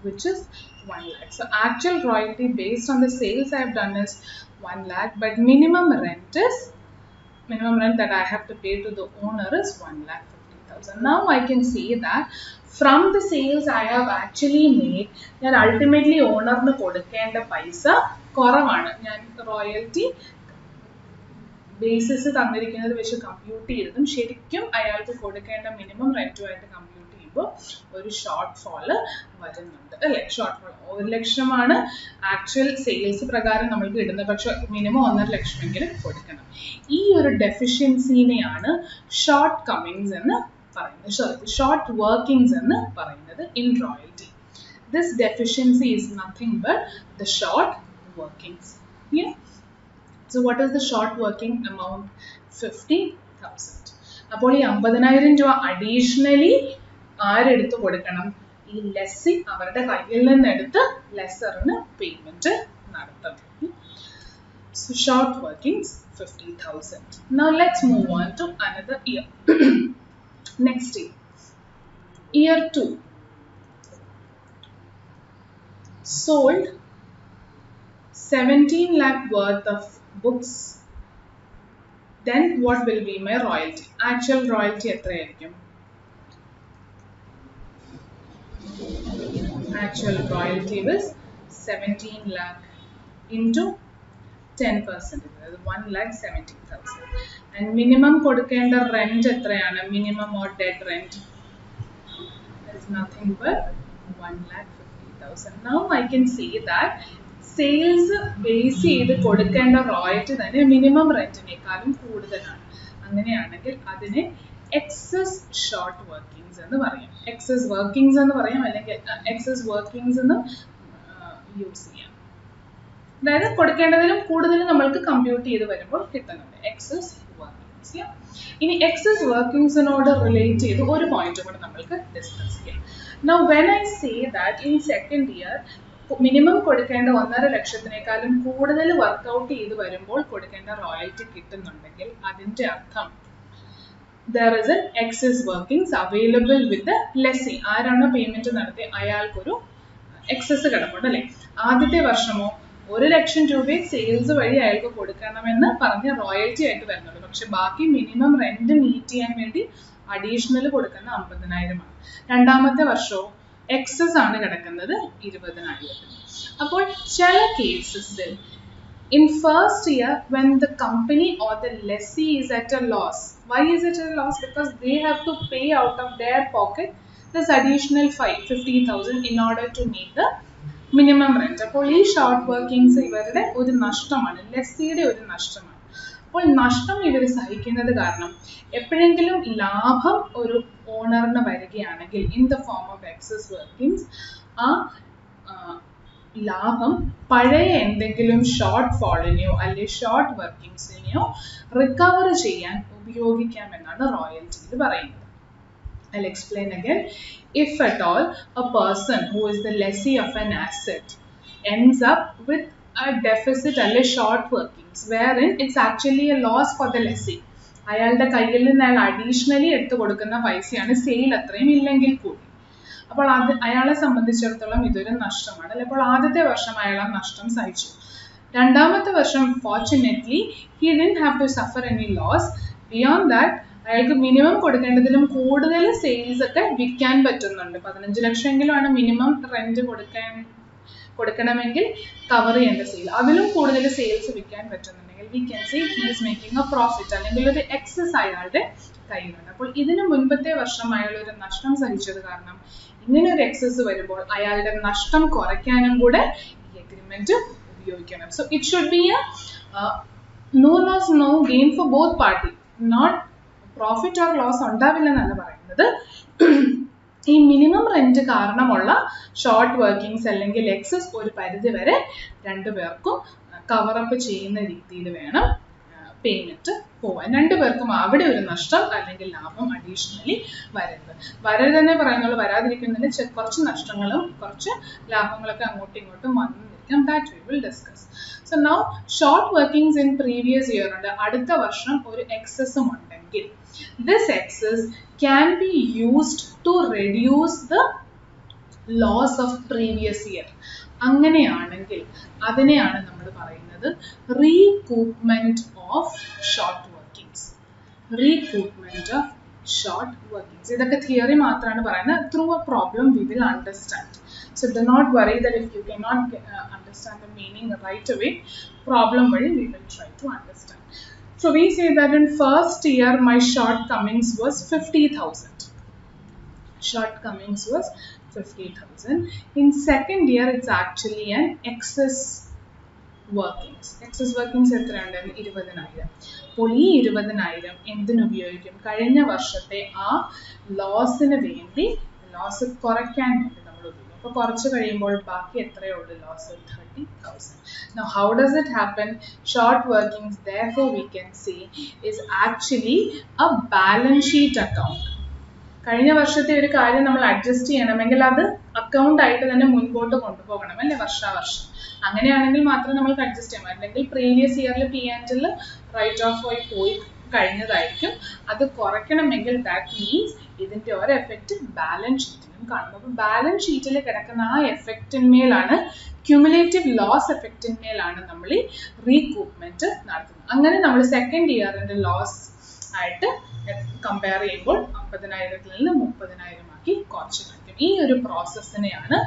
which is 1 lakh. So actual royalty based on the sales I have done is 1 lakh, but minimum rent that I have to pay to the owner is 1,50,000. Now I can see that from the sales I have actually made, ഞാൻ ultimately ഓണറിന് കൊടുക്കേണ്ട പൈസ കുറവാണ്. ഞാൻ royalty basis തന്നിരിക്കുന്നത് വെച്ച് compute ചെയ്തതും ശരിക്കും അയാൾക്ക് കൊടുക്കേണ്ട മിനിമം റെന്റുമായിട്ട് കമ്പ്യൂട്ട് ചെയ്യുമ്പോൾ ഒരു ഷോർട്ട് ഫോള് വരുന്നുണ്ട് അല്ലേ. ഷോർട്ട് ഫോൾ 1 ലക്ഷമാണ് ആക്ച്വൽ സെയിൽസ് പ്രകാരം നമ്മൾക്ക് ഇടുന്നത്, പക്ഷെ മിനിമം 1.5 ലക്ഷമെങ്കിലും കൊടുക്കണം. ഈ ഒരു ഡെഫിഷ്യൻസിനെയാണ് ഷോർട്ട് കമ്മിങ്സ് എന്ന് പറയുന്നത്, ഷോർട്ട് വർക്കിംഗ്സ് എന്ന് പറയുന്നത് in royalty. This deficiency is nothing but the short workings. So what is the short working amount? 50,000. അപ്പോൾ ഈ 50,000 രൂപ അഡീഷണലി ആരെടുത്ത് കൊടുക്കണം? ഈ ലെസ്സി അവരുടെ കയ്യിൽ നിന്നെടുത്ത് ലെസറിന് പേയ്മെന്റ് നടത്തണം. So short workings 50,000. Now let's move on to another year. Next year. Year 2. Sold 17 lakh worth of books. Then what will be my royalty? Actual royalty എത്രയായിരിക്കും? Actual royalty was 17 lakh into 10%, that is 1,70,000. And minimum കൊടുക്കേണ്ട rent എത്രയാണ്? Minimum or dead rent is nothing but 1,50,000. Now I can see that sales base ചെയ്ത് കൊടുക്കേണ്ട royalty തന്നെ minimum റെന്റിനേക്കാളും കൂടുതലാണ്. അങ്ങനെയാണെങ്കിൽ അതിനെ excess short workings എന്ന് പറയാം, എക്സസ് വർക്കിംഗ്സ് എന്ന് പറയാം, അല്ലെങ്കിൽ എക്സസ് വർക്കിംഗ്സ് എന്ന് യൂസ് ചെയ്യാം. അതായത് കൊടുക്കേണ്ടതിലും കൂടുതൽ നമ്മൾക്ക് കമ്പ്യൂട്ട് ചെയ്ത് വരുമ്പോൾ കിട്ടുന്നുണ്ട് എക്സസ് വർക്കിംഗ്സ്. ഇനി എക്സസ് വർക്കിംഗ്സിനോട് റിലേറ്റ് ചെയ്ത് ഒരു പോയിന്റ് കൂടെ നമ്മൾക്ക് ഡിസ്കസ് ചെയ്യാം. Now when I say that in second year minimum കൊടുക്കേണ്ട 1.5 ലക്ഷത്തിനേക്കാളും കൂടുതൽ വർക്ക്ഔട്ട് ചെയ്ത് വരുമ്പോൾ കൊടുക്കേണ്ട റോയൽറ്റി കിട്ടുന്നുണ്ടെങ്കിൽ അതിന്റെ അർത്ഥം there is an excess workings available with the lessee. ആരാണോ പേയ്മെന്റ് നടത്തി അയാൾക്കൊരു എക്സസ് കിടപ്പുണ്ട് അല്ലേ. ആദ്യത്തെ വർഷമോ 1 ലക്ഷം രൂപയെ സെയിൽസ് വഴി അയാൾക്ക് കൊടുക്കണമെന്ന് പറഞ്ഞ റോയൽറ്റി ആയിട്ട് വരുന്നുള്ളൂ, പക്ഷെ ബാക്കി മിനിമം റെന്റ് മീറ്റ് ചെയ്യാൻ വേണ്ടി അഡീഷണൽ കൊടുക്കുന്ന 50,000 ആണ്. രണ്ടാമത്തെ വർഷവും എക്സസ് ആണ് കിടക്കുന്നത് 20,000. അപ്പോൾ ചില കേസസിൽ in first year when the company or the lessee is at a loss. Why is it a loss? Because they have to pay out of their pocket this additional 50,000 in order to meet the minimum rent. അപ്പോൾ ഈ short workings ഇവരുടെ ഒരു നഷ്ടമാണ്, ലെസ്സിയുടെ ഒരു നഷ്ടമാണ്. അപ്പോൾ നഷ്ടം ഇവർ സഹിക്കുന്നത് കാരണം എപ്പോഴെങ്കിലും ലാഭം ഒരു ഓണറിന് വരികയാണെങ്കിൽ in the form of excess workings, ആ ലാഭം പഴയ എന്തെങ്കിലും ഷോർട്ട് ഫോളിനെയോ അല്ലെങ്കിൽ ഷോർട്ട് വർക്കിംഗ്സിനെയോ റിക്കവർ ചെയ്യാൻ ഉപയോഗിക്കാമെന്നാണ് റോയൽറ്റിയിൽ പറയുന്നത്. I'll explain again. If at all a person who is the lessee of an asset ends up with a deficit or short workings wherein it's actually a loss for the lessee, അയാളുടെ കയ്യിൽ നിന്ന് അയാൾ additionally എടുത്തു കൊടുക്കുന്ന പൈസയാണ് sale അത്രയും ഇല്ലെങ്കിൽ കൂടി. അപ്പോൾ അത് അയാളെ സംബന്ധിച്ചിടത്തോളം ഇതൊരു നഷ്ടമാണ് അല്ലെ. അപ്പോൾ ആദ്യത്തെ വർഷം അയാൾ ആ നഷ്ടം സഹിച്ചു. രണ്ടാമത്തെ വർഷം ഫോർച്യുനേറ്റ്ലി he didn't have to suffer any loss. Beyond that അയാൾക്ക് മിനിമം കൊടുക്കേണ്ടതിലും കൂടുതൽ സെയിൽസ് ഒക്കെ വിൽക്കാൻ പറ്റുന്നുണ്ട്. 15 ലക്ഷമെങ്കിലും ആണ് മിനിമം റെന്റ് കൊടുക്കണമെങ്കിൽ കവർ ചെയ്യേണ്ട സെയിൽ. അതിലും കൂടുതൽ സെയിൽസ് വിൽക്കാൻ പറ്റുന്നുണ്ടെങ്കിൽ V can say he is making A profit, അല്ലെങ്കിൽ ഒരു എക്സസ് അയാളുടെ കയ്യിലുണ്ട്. അപ്പോൾ ഇതിന് മുൻപത്തെ വർഷം അയാൾ ഒരു നഷ്ടം സഹിച്ചത് കാരണം ഇങ്ങനെ ഒരു എക്സസ് വരുമ്പോൾ അയാളുടെ നഷ്ടം കുറയ്ക്കാനും കൂടെ ഈ അഗ്രിമെന്റ് ഉപയോഗിക്കണം. So it should be a no loss no gain for both party, not profit or loss ഉണ്ടാവില്ലെന്നാണ് പറയുന്നത്. ഈ മിനിമം റെന്റ് കാരണമുള്ള ഷോർട്ട് വർക്കിംഗ്സ് അല്ലെങ്കിൽ എക്സസ് ഒരു പരിധി വരെ രണ്ടുപേർക്കും കവറപ്പ് ചെയ്യുന്ന രീതിയിൽ വേണം പേയ്മെന്റ് പോവാൻ. രണ്ടുപേർക്കും അവിടെ ഒരു നഷ്ടം അല്ലെങ്കിൽ ലാഭം അഡീഷണലി വരരുതെന്നേ പറയുന്നുള്ളൂ, വരാതിരിക്കുന്നതിന് കുറച്ച് നഷ്ടങ്ങളും കുറച്ച് ലാഭങ്ങളൊക്കെ അങ്ങോട്ടും ഇങ്ങോട്ടും വന്നിരിക്കാം. That we will discuss. So now short workings in previous year ഉണ്ട്, അടുത്ത വർഷം ഒരു എക്സസും ഉണ്ടെങ്കിൽ എങ്കിൽ this excess can be used to reduce the loss of previous year. അങ്ങനെയാണെങ്കിൽ അതിനെയാണ് നമ്മൾ പറയുന്നത് recoupment of short workings. Recoupment of short workings. ഇതൊക്കെ തിയറി മാത്രമാണ് പറയുന്നത്. Through a problem we will understand. So do not worry that if you cannot understand the meaning right away, problem vadi we will try to understand. So we say that in first year my shortcomings was 50,000. Shortcomings was 50,000. In second year it's actually an excess workings. Excess workings എത്രയുണ്ട്? 20,000. അപ്പോൾ ഈ 20,000 എന്തിനു ഉപയോഗിക്കും? കഴിഞ്ഞ വർഷത്തെ ആ ലോസിന് വേണ്ടി, loss കുറയ്ക്കാൻ വേണ്ടി നമ്മൾ ഉപയോഗിക്കും. അപ്പോൾ കുറച്ച് കഴിയുമ്പോൾ ബാക്കി എത്രയേ ഉള്ളൂ? Loss 30,000. Now how does it happen? Short workings, therefore we can say, is actually a balance sheet account. കഴിഞ്ഞ വർഷത്തെ ഒരു കാര്യം നമ്മൾ അഡ്ജസ്റ്റ് ചെയ്യണമെങ്കിൽ അത് അക്കൗണ്ട് ആയിട്ട് തന്നെ മുൻപോട്ട് കൊണ്ടുപോകണം അല്ലേ, വർഷാവർഷം. അങ്ങനെയാണെങ്കിൽ മാത്രമേ നമ്മൾക്ക് അഡ്ജസ്റ്റ് ചെയ്യാൻ പറ്റും. അല്ലെങ്കിൽ പ്രീവിയസ് ഇയറിൽ P&L റൈറ്റ് ഓഫ് പോയി കഴിഞ്ഞതായിരിക്കും. അത് കുറയ്ക്കണമെങ്കിൽ ദാറ്റ് മീൻസ് ഇതിൻ്റെ ഒരു എഫക്റ്റ് ബാലൻസ് ഷീറ്റിലും കാണും. അപ്പോൾ ബാലൻസ് ഷീറ്റിൽ കിടക്കുന്ന ആ എഫക്റ്റിന്മേലാണ്, ക്യുമുലേറ്റീവ് ലോസ് എഫക്റ്റിന്മേലാണ് നമ്മൾ ഈ റീകൂപ്മെന്റ് നടത്തുന്നത്. അങ്ങനെ നമ്മൾ സെക്കൻഡ് ഇയറിന്റെ ലോസ് ആയിട്ട് കമ്പയർ ചെയ്യുമ്പോൾ 50,000 നിന്ന് 30,000 ആക്കി കുറച്ച് കാണിക്കും. ഈ ഒരു പ്രോസസ്സിനെയാണ്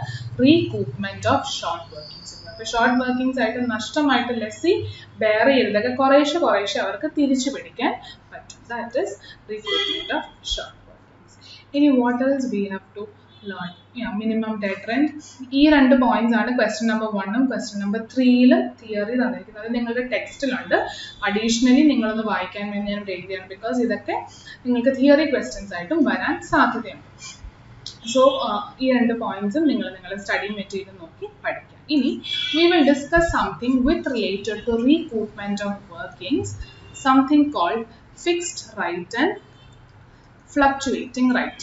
റീകൂപ്മെന്റ് ഓഫ് ഷോർട്ട് വർക്കിങ്സ്. അപ്പോൾ ഷോർട്ട് വർക്കിങ്സ് ആയിട്ട് നഷ്ടമായിട്ട് ലെസ്സി ബെയർ ചെയ്തതൊക്കെ കുറേശ്ശെ അവർക്ക് തിരിച്ചു പിടിക്കാൻ പറ്റും. That is recoupment of short workings. ഇനി what else we have to learn? Minimum dead rent. ഈ രണ്ട് പോയിന്റ്സ് ആണ് question number 1 question number 3 theory തന്നിരിക്കുന്നത്. അത് നിങ്ങളുടെ ടെക്സ്റ്റിലുണ്ട്. അഡീഷണലി നിങ്ങളൊന്ന് വായിക്കാൻ വേണ്ടി ഞാൻ എഴുതിയാണ്, ബിക്കോസ് ഇതൊക്കെ നിങ്ങൾക്ക് തിയറി ക്വസ്റ്റ്യൻസ് ആയിട്ടും വരാൻ സാധ്യതയുണ്ട്. സോ ഈ രണ്ട് പോയിന്റ്സും നിങ്ങളുടെ സ്റ്റഡി മെറ്റീരിയൽ നോക്കി പഠിക്കാം. ഇനി we will discuss something with related to recoupment of workings, something called fixed right and fluctuating right.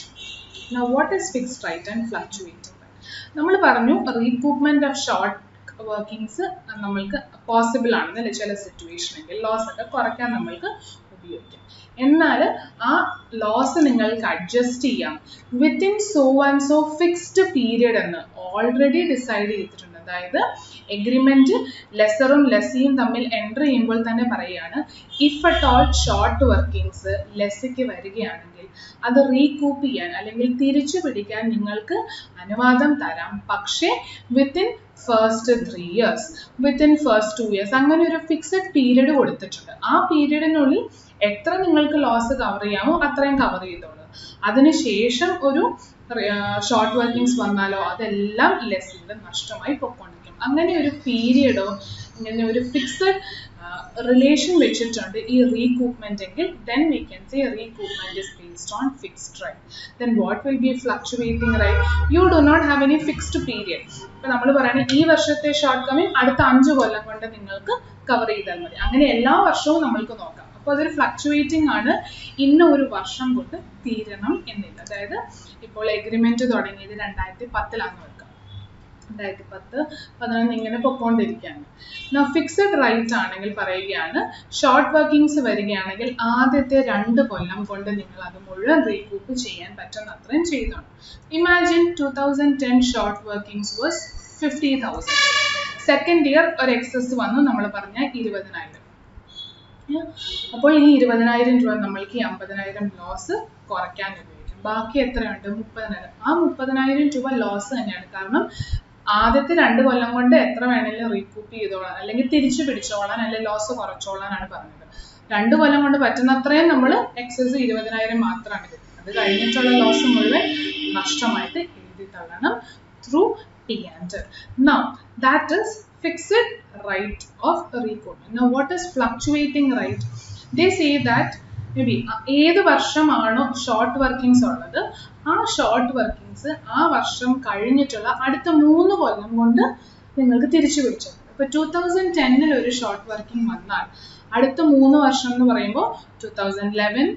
Now what is fixed right and fluctuating right? നമ്മൾ പറഞ്ഞു recoupment of short വർക്കിങ്സ് നമ്മൾക്ക് possible ആണെന്ന് ചില സിറ്റുവേഷനെങ്കിൽ loss ഒക്കെ കുറയ്ക്കാൻ നമ്മൾക്ക് ഉപയോഗിക്കാം. എന്നാൽ ആ ലോസ് നിങ്ങൾക്ക് അഡ്ജസ്റ്റ് ചെയ്യാം within so and so fixed period എന്ന് ഓൾറെഡി ഡിസൈഡ് ചെയ്തിട്ടുണ്ട്. അതായത് എഗ്രിമെന്റ് ലെസറും ലെസ്സിയും തമ്മിൽ എൻ്റർ ചെയ്യുമ്പോൾ തന്നെ പറയുകയാണ്, if at all short workings ലെസ്സിക്ക് വരികയാണെങ്കിൽ അത് റീകൂപ്പ് ചെയ്യാൻ അല്ലെങ്കിൽ തിരിച്ചു പിടിക്കാൻ നിങ്ങൾക്ക് അനുവാദം തരാം. പക്ഷേ within first 3 years, within first 2 years, അങ്ങനെ ഒരു ഫിക്സഡ് പീരീഡ് കൊടുത്തിട്ടുണ്ട്. ആ പീരീഡിനുള്ളിൽ എത്ര നിങ്ങൾക്ക് ലോസ് കവർ ചെയ്യാമോ അത്രയും കവർ ചെയ്തോളൂ. അതിനുശേഷം ഒരു ഷോർട്ട് വർക്കിങ്സ് വന്നാലോ അതെല്ലാം ലെസ്സിന്റെ നഷ്ടമായി പൊയ്ക്കൊണ്ടിരിക്കും. അങ്ങനെ ഒരു പീരിയഡോ ഇങ്ങനെ ഒരു ഫിക്സഡ് റിലേഷൻ വെച്ചിട്ടുണ്ട് ഈ റീകൂപ്മെന്റ് എങ്കിൽ then we can say recoupment is based on fixed right. Then what will be fluctuating right? You do not have any fixed period. ഇപ്പൊ നമ്മൾ പറയുന്നത് ഈ വർഷത്തെ ഷോർട്ട് കമ്മിങ് അടുത്ത 5 കൊല്ലം കൊണ്ട് നിങ്ങൾക്ക് കവർ ചെയ്താൽ മതി. അങ്ങനെ എല്ലാ വർഷവും നമ്മൾക്ക് നോക്കാം. അപ്പോൾ അതൊരു ഫ്ലക്ച്വേറ്റിംഗ് ആണ്. ഇന്ന ഒരു വർഷം കൊണ്ട് തീരണം എന്നില്ല. അതായത് ഇപ്പോൾ എഗ്രിമെന്റ് തുടങ്ങിയത് 2010 വെക്കാം, 2010, 2011 ഇങ്ങനെ പൊക്കോണ്ടിരിക്കുകയാണ്. ഫിക്സഡ് റൈറ്റ് ആണെങ്കിൽ പറയുകയാണ് ഷോർട്ട് വർക്കിങ്സ് വരികയാണെങ്കിൽ ആദ്യത്തെ 2 കൊല്ലം കൊണ്ട് നിങ്ങൾ അത് മുഴുവൻ റീകൂപ്പ് ചെയ്യാൻ പറ്റുന്ന അത്രയും ചെയ്തോണം. Imagine 2010 short workings was 50,000. Second year ഒരു എക്സസ് വന്നു, നമ്മൾ പറഞ്ഞ 20,000. അപ്പോൾ ഈ 20,000 രൂപ നമ്മൾക്ക് ഈ 50,000 ലോസ് കുറയ്ക്കാൻ ഉപയോഗിക്കും. ബാക്കി എത്രയുണ്ട്? 30,000. ആ 30,000 രൂപ ലോസ് തന്നെയാണ്. കാരണം ആദ്യത്തെ 2 കൊല്ലം കൊണ്ട് എത്ര വേണമെങ്കിലും റീകൂപ്പ് ചെയ്തോളാൻ അല്ലെങ്കിൽ തിരിച്ചു പിടിച്ചോളാൻ അല്ലെങ്കിൽ ലോസ് കുറച്ചോളാനാണ് പറഞ്ഞത്. 2 കൊല്ലം കൊണ്ട് പറ്റുന്നത്രയും നമ്മൾ എക്സസ് 20,000 മാത്രമാണ് കിട്ടുന്നത്. അത് കഴിഞ്ഞിട്ടുള്ള ലോസ് മുഴുവൻ നഷ്ടമായിട്ട് എഴുതി തള്ളണം through P&L. Now that is fixed right of recoupment. Now what is fluctuating right? They say that maybe ഏത് വർഷമാണോ ഷോർട്ട് വർക്കിങ്സ് ഉള്ളത് ആ ഷോർട്ട് വർക്കിങ്സ് ആ വർഷം കഴിഞ്ഞിട്ടുള്ള അടുത്ത 3 കൊല്ലം കൊണ്ട് നിങ്ങൾക്ക് തിരിച്ചു പിടിച്ചു. ഇപ്പൊ 2010 ഒരു ഷോർട്ട് വർക്കിംഗ് വന്നാൽ അടുത്ത 3 വർഷം എന്ന് പറയുമ്പോൾ 2011,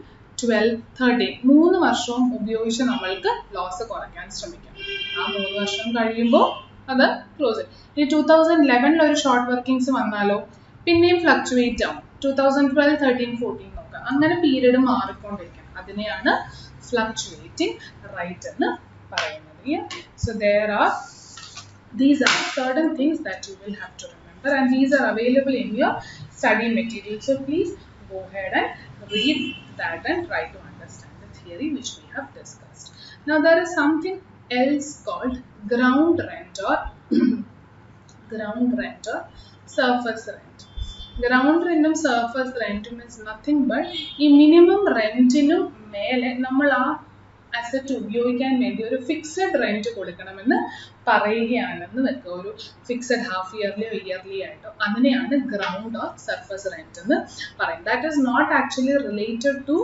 12, 13 3 വർഷവും ഉപയോഗിച്ച് നമ്മൾക്ക് ലോസ് കുറയ്ക്കാൻ ശ്രമിക്കാം. ആ 3 വർഷം കഴിയുമ്പോൾ അത് ക്ലോസ്. ഇനി 2011 ഒരു ഷോർട്ട് വർക്കിങ്സ് വന്നാലോ പിന്നെയും ഫ്ലക്ച്വേറ്റ് ആവും. 2012, 13, 14 നോക്കാം. അങ്ങനെ പീരീഡ് മാറിക്കൊണ്ടിരിക്കണം. അതിനെയാണ് ഫ്ലക്ച്വേറ്റിംഗ് റൈറ്റ് എന്ന് പറയുന്നത്. So these are certain things that you will have to remember, and these are available in your study material. So please go ahead and read that and try to understand the theory which we have discussed. Now there is something else called ground rent or surface rent. Ground rent and surface rent is nothing but ഈ minimum rentinu മേലെ നമ്മൾ ആ asset ഉപയോഗിക്കാൻ വേണ്ടി ഒരു fixed rent കൊടുക്കണമെന്ന് പറയുകയാണെന്ന് വെക്കുക. ഒരു ഫിക്സഡ് ഹാഫ് ഇയർലിയോ ഇയർലി ആയിട്ടോ, അതിനെയാണ് ഗ്രൗണ്ട് ഓർ സർഫസ് റെന്റ് എന്ന് പറയുന്നത്. That is not actually related to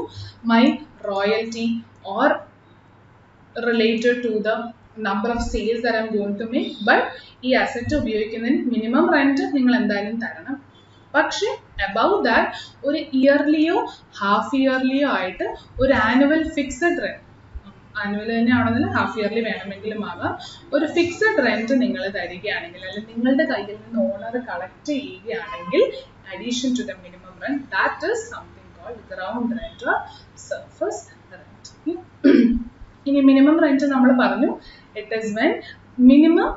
my royalty or related to the number of sales that I'm going to make. But ഈ asset ഉപയോഗിക്കുന്നതിന് മിനിമം റെന്റ് നിങ്ങൾ എന്തായാലും തരണം. പക്ഷെ അബൌവ് ദാറ്റ് ഒരു ഇയർലിയോ half ഇയർലിയോ ആയിട്ട് ഒരു ആനുവൽ ഫിക്സഡ് റെന്റ്, ആനുവൽ തന്നെയാണെന്നില്ല, ഹാഫ് ഇയർലി വേണമെങ്കിലും ആകാം, ഒരു ഫിക്സഡ് റെന്റ് നിങ്ങൾ തരികയാണെങ്കിൽ, അല്ലെങ്കിൽ നിങ്ങളുടെ കയ്യിൽ നിന്ന് ഓണർ കളക്ട് ചെയ്യുകയാണെങ്കിൽ addition to the minimum rent, that is something called ground rent or surface rent. ഇനി മിനിമം റെന്റ് നമ്മൾ പറഞ്ഞു, it is when minimum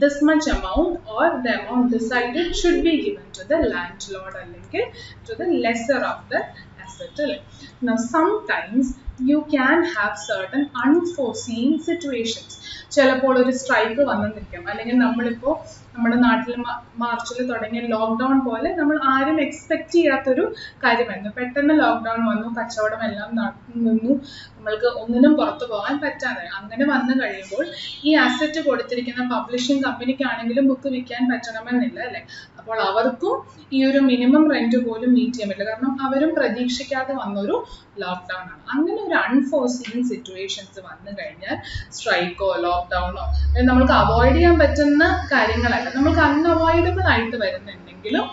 this much amount or the amount decided should be given to the landlord അല്ലെങ്കിൽ to the lessor of the asset. Now sometimes you can have certain unforeseen situations. ചിലപ്പോൾ ഒരു strike വന്നെന്നിരിക്കാം, അല്ലെങ്കിൽ നമ്മളിപ്പോൾ നമ്മുടെ നാട്ടിൽ മാർച്ചിൽ തുടങ്ങിയ lockdown പോലെ നമ്മൾ ആരും എക്സ്പെക്ട് ചെയ്യാത്തൊരു കാര്യമായിരുന്നു. പെട്ടെന്ന് ലോക്ക്ഡൗൺ വന്നു, കച്ചവടം എല്ലാം നിന്നു, നമ്മൾക്ക് ഒന്നിനും പുറത്തു പോകാൻ പറ്റാതെ. അങ്ങനെ വന്നു കഴിയുമ്പോൾ ഈ അസറ്റ് കൊടുത്തിരിക്കുന്ന പബ്ലിഷിംഗ് കമ്പനിക്കാണെങ്കിലും ബുക്ക് വിൽക്കാൻ പറ്റണമെന്നില്ല അല്ലേ. അപ്പോൾ അവർക്കും ഈ ഒരു മിനിമം റെന്റ് പോലും മീറ്റ് ചെയ്യാൻ പറ്റില്ല, കാരണം അവരും പ്രതീക്ഷിക്കാതെ വന്നൊരു ലോക്ക്ഡൗൺ ആണ്. അങ്ങനെ ഒരു അൺഫോർസീൻ സിറ്റുവേഷൻസ് വന്നു കഴിഞ്ഞാൽ സ്ട്രൈക്കോ ലോക്ക്ഡൗണോ നമുക്ക് അവോയ്ഡ് ചെയ്യാൻ പറ്റുന്ന കാര്യങ്ങളല്ല, നമുക്ക് അൺഅവോയ്ഡബിൾ ആയിട്ട് വരുന്ന എന്തെങ്കിലും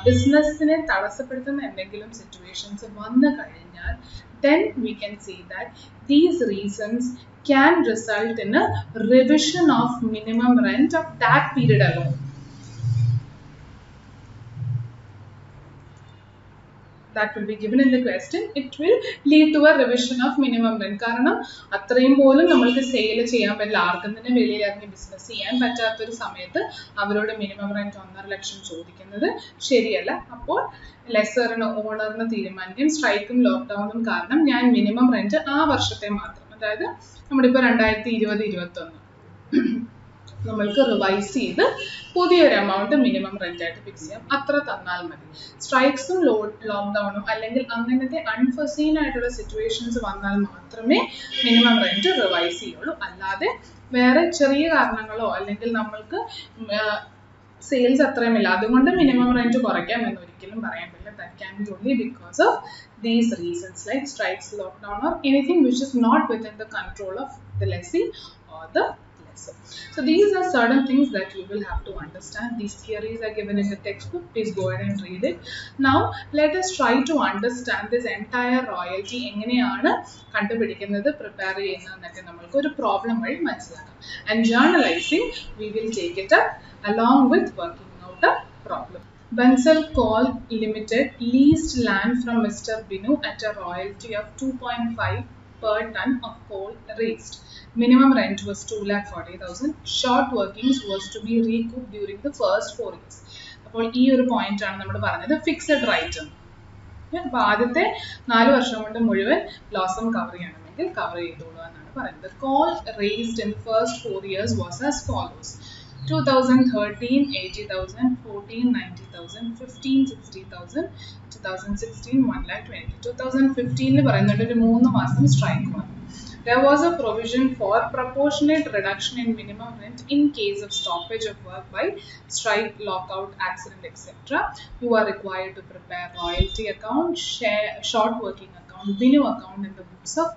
ബിസിനസ്സിനെ തടസ്സപ്പെടുത്തുന്ന എന്തെങ്കിലും സിറ്റുവേഷൻസ് വന്നു കഴിഞ്ഞാൽ then we can see that these reasons can result in a revision of minimum rent of that period alone. That will be given in the question. It will lead to a revision of minimum rent. കാരണം അത്രയും പോലും നമ്മൾക്ക് sale ചെയ്യാൻ പറ്റില്ല, ആർക്കും തന്നെ വെളിയിലിറങ്ങി business ചെയ്യാൻ പറ്റാത്തൊരു സമയത്ത് അവരോട് മിനിമം റെന്റ് 1.5 ലക്ഷം ചോദിക്കുന്നത് ശരിയല്ല. അപ്പോൾ ലെസറിന് ഓണറിന് തീരുമാനിക്കും, സ്ട്രൈക്കും ലോക്ക്ഡൗണും കാരണം ഞാൻ മിനിമം റെന്റ് ആ വർഷത്തെ മാത്രം, അതായത് നമ്മളിപ്പോൾ 2020-21 നമ്മൾക്ക് റിവൈസ് ചെയ്ത് പുതിയൊരു എമൗണ്ട് മിനിമം റെന്റ് ആയിട്ട് ഫിക്സ് ചെയ്യാം, അത്ര തന്നാൽ മതി. സ്ട്രൈക്സും ലോക്ക്ഡൗണും അല്ലെങ്കിൽ അങ്ങനത്തെ അൺഫോർസീൻ ആയിട്ടുള്ള സിറ്റുവേഷൻസ് വന്നാൽ മാത്രമേ മിനിമം റെന്റ് റിവൈസ് ചെയ്യുള്ളൂ. അല്ലാതെ വേറെ ചെറിയ കാരണങ്ങളോ അല്ലെങ്കിൽ നമ്മൾക്ക് സെയിൽസ് അത്രയുമില്ല അതുകൊണ്ട് മിനിമം റെന്റ് കുറയ്ക്കാം എന്നൊരിക്കലും പറയാൻ പറ്റില്ല. That can be only because of these reasons like strikes, lockdown or anything which is not within the control of the lessee or the lessor. So these are certain things that you will have to understand. These theories are given in the textbook. Please go ahead and read it. Now let us try to understand this entire royalty എങ്ങനെയാണ് കണ്ടുപിടിക്കുന്നത്, prepare ചെയ്യുന്നതെന്നൊക്കെ നമ്മൾക്ക് ഒരു problem വഴി മനസ്സിലാക്കാം. And journalizing we will take it up along with working out a problem. Bansal Coal Limited leased land from Mr. Binu at a royalty of 2.5 per ton of coal raised. Minimum rent was 2,40,000. Short workings was to be recouped during the first 4 years. അപ്പോൾ ഈ ഒരു point ആണ് നമ്മൾ പറഞ്ഞത് fixed right. അപ്പോൾ ആദ്യത്തെ 4 വർഷം കൊണ്ട് മുഴുവൻ ലോസും കവർ ചെയ്യണമെങ്കിൽ കവർ ചെയ്തോളൂ എന്നാണ് പറയുന്നത്. Call raised in first 4 years was as follows: 2013 80,000, 14 90,000, 15 60,000, 2016 1,20,000. 2015 പറയുന്നുണ്ട് ഒരു 3 മാസം സ്ട്രൈക്ക് വന്നു. There was a provision for proportionate reduction in minimum rent in case of stoppage of work by strike, lockout, accident, etc. You are required to prepare royalty account, short working account, Binu account in the books of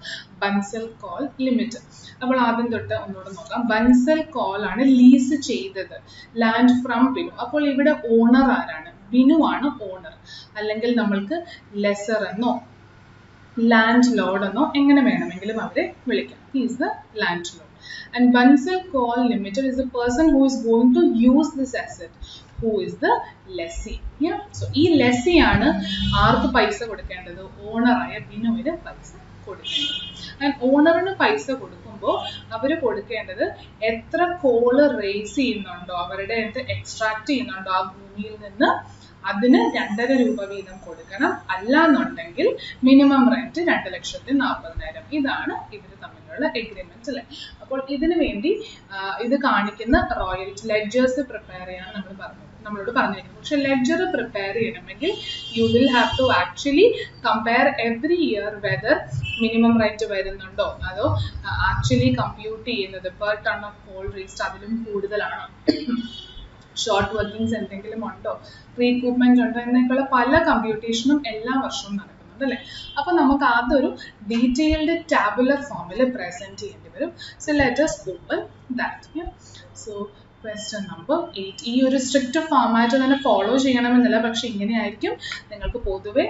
Bansal Coal Limited. അപ്പോൾ ആദ്യം തൊട്ട് ഒന്നുകൂടെ നോക്കാം. Bansal call ആണ് lease ചെയ്തത് land from Binu. അപ്പോൾ ഇവിടെ owner ആരാണ്? ബിനു ആണ് ഓണർ, അല്ലെങ്കിൽ നമ്മൾക്ക് ലെസർ എന്നോ ലാൻഡ് ലോഡ് എന്നോ എങ്ങനെ വേണമെങ്കിലും അവരെ വിളിക്കാം. He is the land load. And Bansal Coal Limited is the person who is going to use this asset, who is the lessee. Yeah, so ee lessee aanu aarku paisa kodukkendathu, owner aya Binuine paisa കൊടുക്കേണ്ടത്. And ഓണറിന് പൈസ കൊടുക്കുമ്പോൾ അവർ കൊടുക്കേണ്ടത് എത്ര call raise ചെയ്യുന്നുണ്ടോ, അവരുടെ extract ചെയ്യുന്നുണ്ടോ ആ ഭൂമിയിൽ നിന്ന്, അതിന് 2.5 രൂപ വീതം കൊടുക്കണം. അല്ലാന്നുണ്ടെങ്കിൽ മിനിമം റെന്റ് 2,40,000. ഇതാണ് ഇവർ തമ്മിലുള്ള എഗ്രിമെന്റ് അല്ലേ. അപ്പോൾ ഇതിനു വേണ്ടി ഇത് കാണിക്കുന്ന റോയൽറ്റി ലെഡ്ജേഴ്സ് പ്രിപ്പയർ ചെയ്യാൻ നമ്മളോട് പറഞ്ഞിരിക്കുന്നു. പക്ഷെ ലെഡ്ജർ പ്രിപ്പയർ ചെയ്യണമെങ്കിൽ you will have to actually compare every year whether minimum rent വരുന്നുണ്ടോ അതോ ആക്ച്വലി കമ്പ്യൂട്ട് ചെയ്യുന്നത് per ton of coal raised അതിലും കൂടുതലാണോ, ഷോർട്ട് വർക്കിങ്സ് എന്തെങ്കിലും ഉണ്ടോ, റീക്രൂട്ട്മെന്റ് ഉണ്ടോ എന്നൊക്കെയുള്ള പല കമ്പ്യൂട്ടേഷനും എല്ലാ വർഷവും നടക്കുന്നുണ്ട് അല്ലേ. അപ്പൊ നമുക്ക് അതൊരു ഡീറ്റെയിൽഡ് ടാബുലർ ഫോമിൽ പ്രസന്റ് ചെയ്യേണ്ടി വരും. So let us open that. So question number 8. ഈ ഒരു സ്ട്രിക്റ്റ് ഫോർമാറ്റ് തന്നെ ഫോളോ ചെയ്യണമെന്നില്ല, പക്ഷെ ഇങ്ങനെയായിരിക്കും നിങ്ങൾക്ക് പൊതുവെ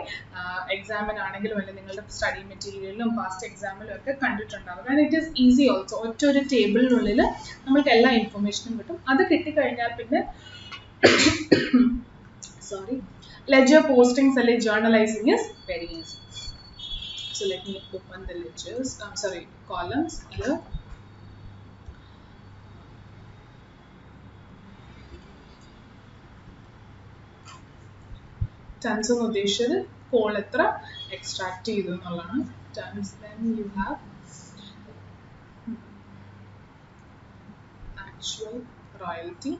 എക്സാമിനാണെങ്കിലും അല്ലെങ്കിൽ നിങ്ങളുടെ സ്റ്റഡി മെറ്റീരിയലിലും പാസ്റ്റ് എക്സാമിലും ഒക്കെ കണ്ടിട്ടുണ്ടാവും. And it is easy also. ഒറ്റ ഒരു ടേബിളിനുള്ളിൽ നമുക്ക് എല്ലാ ഇൻഫർമേഷനും കിട്ടും. അത് കിട്ടിക്കഴിഞ്ഞാൽ പിന്നെ ledger postings and journalizing is very easy. So let me open the ledgers, columns here. Tons of ഉദ്ദേശിച്ചത് കോൾ എത്ര എക്സ്ട്രാക്ട് ചെയ്തു എന്നുള്ളതാണ്. Tons, then you have actual royalty.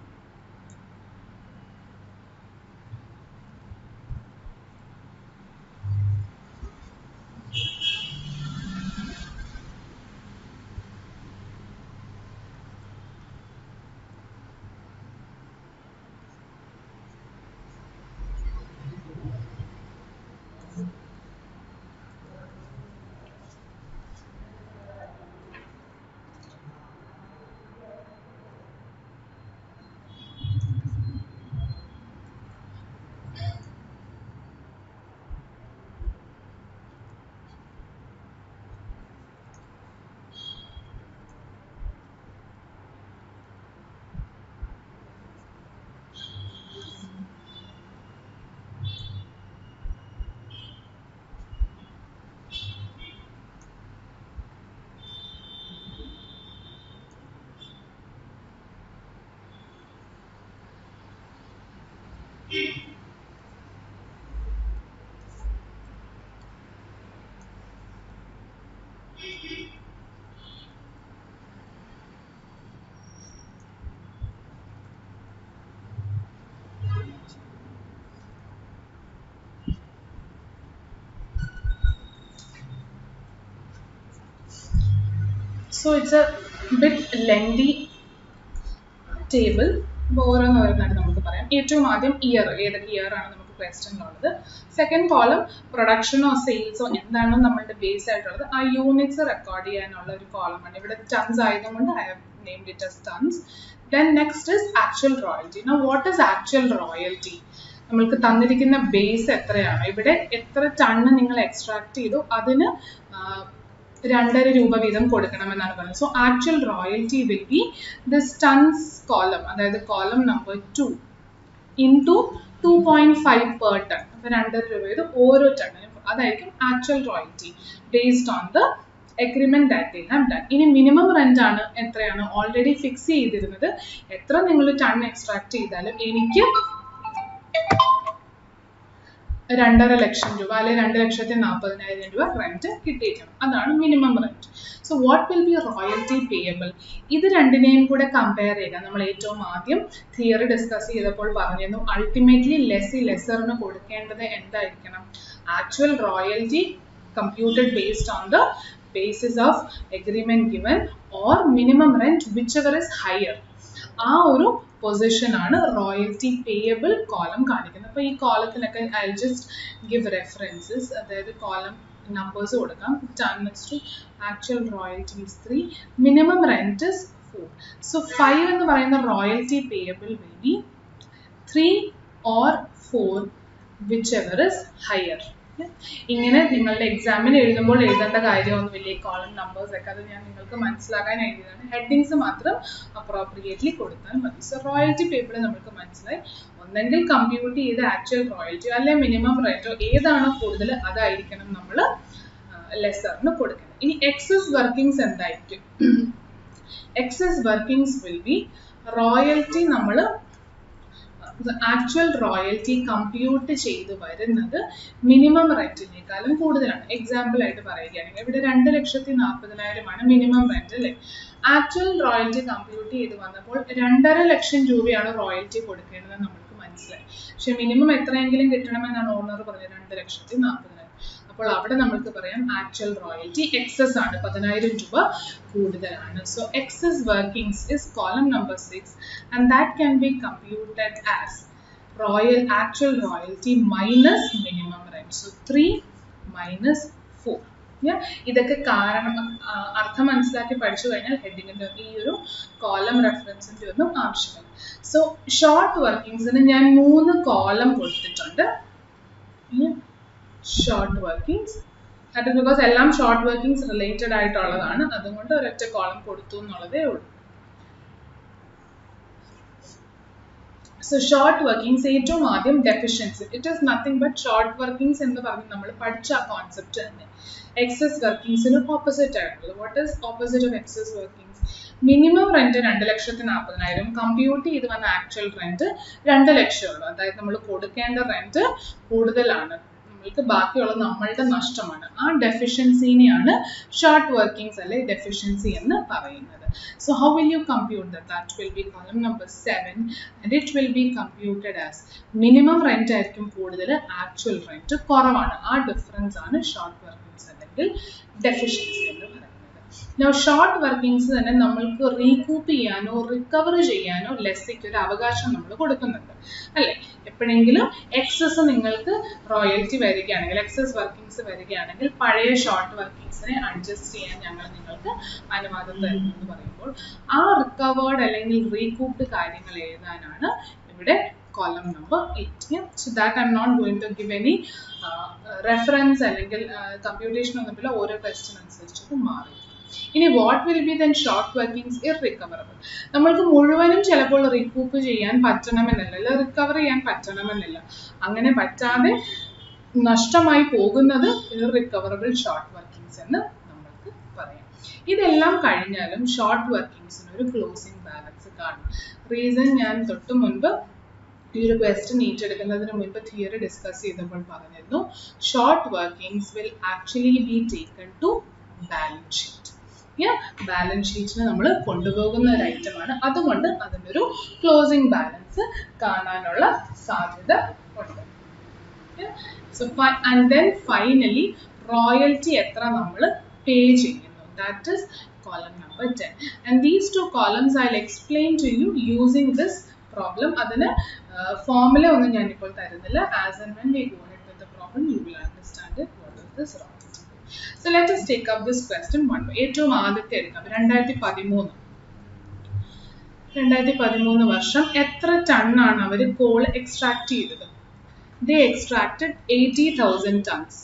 So it's a bit lengthy table. ഓരോന്ന് ഓരോന്നായിട്ട് നമുക്ക് പറയാം. ഏറ്റവും ആദ്യം ഇയർ, ഏതൊക്കെ ഇയർ ആണ് നമുക്ക് ക്വസ്റ്റ്യനിലുള്ളത്. സെക്കൻഡ് കോളം പ്രൊഡക്ഷനോ സെയിൽസോ എന്താണോ നമ്മളുടെ ബേസ് ആയിട്ടുള്ളത് ആ യൂണിറ്റ്സ് റെക്കോർഡ് ചെയ്യാനുള്ള ഒരു കോളമാണ്. ഇവിടെ ടൺസ് ആയതുകൊണ്ട് I have named it as tons. Then next is actual royalty. Now what is actual royalty? നമ്മൾക്ക് തന്നിരിക്കുന്ന ബേസ് എത്രയാണ്, ഇവിടെ എത്ര ടണ്ണ് നിങ്ങൾ എക്സ്ട്രാക്ട് ചെയ്തു അതിന് 2.5 രൂപ വീതം കൊടുക്കണമെന്നാണ് പറയുന്നത്. So actual royalty will be this tons column, അതായത് column number 2 into 2.5 per ton. അപ്പോൾ 2.5 രൂപ വീതം ഓരോ ടണ്ണിനും, അതായിരിക്കും actual royalty based on the agreement that they have done. ഇനി മിനിമം റെന്റ് ആണ് എത്രയാണ് ഓൾറെഡി ഫിക്സ് ചെയ്തിരുന്നത്. എത്ര നിങ്ങൾ ടൺ എക്സ്ട്രാക്ട് ചെയ്താലും എനിക്ക് 2.5 ലക്ഷം രൂപ അല്ലെങ്കിൽ 2,40,000 രൂപ റെന്റ് കിട്ടിയിരിക്കണം. അതാണ് minimum rent. So what will be royalty payable? ഇത് രണ്ടിനെയും കൂടെ കമ്പയർ ചെയ്യുക. നമ്മൾ ഏറ്റവും ആദ്യം തിയറി ഡിസ്കസ് ചെയ്തപ്പോൾ പറഞ്ഞിരുന്നു അൾട്ടിമേറ്റ്ലി ലെസറിന് കൊടുക്കേണ്ടത് എന്തായിരിക്കണം? Actual royalty computed based on the basis of agreement given or minimum rent whichever is higher. ആ ഒരു പൊസിഷൻ ആണ് റോയൽറ്റി പേയബിൾ കോളം കാണിക്കുന്നത്. അപ്പോൾ ഈ കോളത്തിനൊക്കെ ഐ ജസ്റ്റ് ഗിവ് റെഫറൻസസ്, അതായത് കോളം നമ്പേഴ്സ് കൊടുക്കാം. Ton to actual royalty is 3, minimum rent is 4. So 5 എന്ന് പറയുന്ന royalty payable will be 3 or 4 whichever is higher. ഇങ്ങനെ നിങ്ങളുടെ എക്സാമിന് എഴുതുമ്പോൾ എഴുതേണ്ട കാര്യമൊന്നുമില്ല. ഈ കോളം നമ്പേഴ്സ് ഒക്കെ അത് ഞാൻ നിങ്ങൾക്ക് മനസ്സിലാക്കാൻ എഴുതിയതാണ്. ഹെഡിങ്സ് മാത്രം അപ്രോപ്രിയേറ്റ്ലി കൊടുത്താൽ മതി. സോ റോയൽറ്റി പേപ്പർ നമുക്ക് മനസ്സിലായി. ഒന്നെങ്കിൽ കമ്പ്യൂട്ട് ചെയ്ത് ആക്ച്വൽ റോയൽറ്റി അല്ലെ മിനിമം റേറ്റോ ഏതാണോ കൂടുതൽ അതായിരിക്കണം നമ്മൾ ലെസറിന് കൊടുക്കുന്നത്. ഇനി എക്സസ് വർക്കിംഗ്സ് എന്തായിരിക്കും? Excess workings will be royalty നമ്മൾ ആക്ച്വൽ റോയൽറ്റി കമ്പ്യൂട്ട് ചെയ്ത് വരുന്നത് മിനിമം റെന്റിനേക്കാളും കൂടുതലാണ്. എക്സാമ്പിൾ ആയിട്ട് പറയുകയാണെങ്കിൽ ഇവിടെ 2,40,000 മിനിമം റെന്റ് അല്ലേ. ആക്ച്വൽ റോയൽറ്റി കമ്പ്യൂട്ട് ചെയ്ത് വന്നപ്പോൾ 2.5 ലക്ഷം രൂപയാണ് റോയൽറ്റി കൊടുക്കേണ്ടത് നമുക്ക് മനസ്സിലായി. പക്ഷെ മിനിമം എത്രയെങ്കിലും കിട്ടണമെന്നാണ് ഓണർ പറഞ്ഞത്, 2,40,000. അപ്പോൾ അവിടെ നമുക്ക് പറയാം ആക്ച്വൽ റോയൽറ്റി എക്സസ് ആണ്, 10,000 രൂപ കൂടുതലാണ്. So excess workings is column number 6 and that can be computed as actual royalty minus minimum rent. So 3 minus 4. ഇതൊക്കെ കാരണം അർത്ഥം മനസ്സിലാക്കി പഠിച്ചു കഴിഞ്ഞാൽ ഹെഡിങ്ങിന്റെ ഈ ഒരു കോളം റെഫറൻസിന്റെ ഒന്നും ആവശ്യമില്ല. സോ ഷോർട്ട് വർക്കിംഗ്സിന് ഞാൻ 3 കോളം കൊടുത്തിട്ടുണ്ട്. Short workings that is because എല്ലാം ഷോർട്ട് വർക്കിംഗ്സ് റിലേറ്റഡ് ആയിട്ടുള്ളതാണ്, അതുകൊണ്ട് ഒരൊറ്റ കോളം കൊടുത്തു എന്നുള്ളതേ ഉള്ളൂ. സോ ഷോർട്ട് വർക്കിംഗ്സ് ഏറ്റവും ആദ്യം deficiency. It is nothing but short workings എന്ന് പറഞ്ഞ് നമ്മൾ പഠിച്ച ആ കോൺസെപ്റ്റ് തന്നെ എക്സസ് വർക്കിംഗ്സിന് ഓപ്പോസിറ്റ് ആയിട്ടുള്ളത്. What is opposite of excess workings? Minimum rent 2,40,000, compute ചെയ്ത് വന്ന ആക്ച്വൽ റെന്റ് 2 ലക്ഷം ഉള്ളൂ. അതായത് നമ്മൾ കൊടുക്കേണ്ട റെന്റ് കൂടുതലാണ്, നമ്മൾക്ക് ബാക്കിയുള്ളത് നമ്മളുടെ നഷ്ടമാണ്. ആ ഡെഫിഷ്യൻസിനെയാണ് ഷോർട്ട് വർക്കിംഗ്സ് അല്ലെ ഡെഫിഷ്യൻസി എന്ന് പറയുന്നത്. So how will you compute that? That will be column number 7 and it will be computed as minimum rent ആയിരിക്കും കൂടുതൽ, ആക്ച്വൽ റെന്റ് കുറവാണ്. ആ ഡിഫറൻസ് ആണ് ഷോർട്ട് വർക്കിംഗ്സ് അല്ലെങ്കിൽ ഡെഫിഷ്യൻസി എന്ന് പറയുന്നത്. Now ഷോർട്ട് വർക്കിംഗ്സ് തന്നെ നമ്മൾക്ക് റീകൂപ്പ് ചെയ്യാനോ റിക്കവർ ചെയ്യാനോ ലെസ്സിക്ക് ഒരു അവകാശം നമ്മൾ കൊടുക്കുന്നുണ്ട് അല്ലേ. എപ്പോഴെങ്കിലും എക്സസ് നിങ്ങൾക്ക് റോയൽറ്റി വരികയാണെങ്കിൽ, എക്സസ് വർക്കിംഗ്സ് വരികയാണെങ്കിൽ പഴയ ഷോർട്ട് വർക്കിംഗ്സിനെ അഡ്ജസ്റ്റ് ചെയ്യാൻ ഞങ്ങൾ നിങ്ങൾക്ക് അനുവാദം തരുന്നു എന്ന് പറയുമ്പോൾ ആ റിക്കവേർഡ് അല്ലെങ്കിൽ റീകൂപ്ഡ് കാര്യങ്ങൾ എഴുതാനാണ് ഇവിടെ column number 8. So that I'm not going to give any reference അല്ലെങ്കിൽ computation ഒന്നുമില്ല, ഓരോ ക്വസ്റ്റ്യൻ അനുസരിച്ചിട്ട് മാറി. ഇനി what will be then short workings irrecoverable. നമ്മൾക്ക് മുഴുവനും ചിലപ്പോൾ റീകൂപ്പ് ചെയ്യാൻ പറ്റണമെന്നില്ല, റിക്കവർ ചെയ്യാൻ പറ്റണമെന്നില്ല. അങ്ങനെ പറ്റാതെ നഷ്ടമായി പോകുന്നത് ഇർറിക്കവറബിൾ ഷോർട്ട് വർക്കിംഗ്സ് എന്ന് നമ്മൾക്ക് പറയാം. ഇതെല്ലാം കഴിഞ്ഞാലും ഷോർട്ട് വർക്കിംഗ്സിന് ഒരു ക്ലോസിംഗ് ബാലൻസ് കാണും. റീസൺ ഞാൻ തൊട്ട് മുൻപ് ഈ ഒരു ക്വസ്റ്റ്യൻ ഏറ്റെടുക്കുന്നതിന് മുൻപ് തിയറി ഡിസ്കസ് ചെയ്തപ്പോൾ പറഞ്ഞിരുന്നു, short workings will actually be taken to balance sheet. Balance ഷീറ്റിന് നമ്മൾ കൊണ്ടുപോകുന്ന ഒരു ഐറ്റമാണ്, അതുകൊണ്ട് അതിനൊരു ക്ലോസിംഗ് ബാലൻസ് കാണാനുള്ള സാധ്യത ഉണ്ട്. So and then finally royalty എത്ര നമ്മൾ പേ ചെയ്യുന്നു, that is column number 10. And these 2 columns I'll explain to you using this problem. അതിന് ഫോർമുല ഒന്നും ഞാൻ ഇപ്പോൾ തരുന്നില്ല. As and when we go ahead with the problem, you will understand it. What is this royalty? So let us take up this question one by. ഏറ്റവും ആദ്യത്തെ എടുക്കാം. 2013 വർഷം എത്ര ടൺ ആണ് അവർ കോൾ എക്സ്ട്രാക്ട് ചെയ്തത്? They extracted 80,000 tons.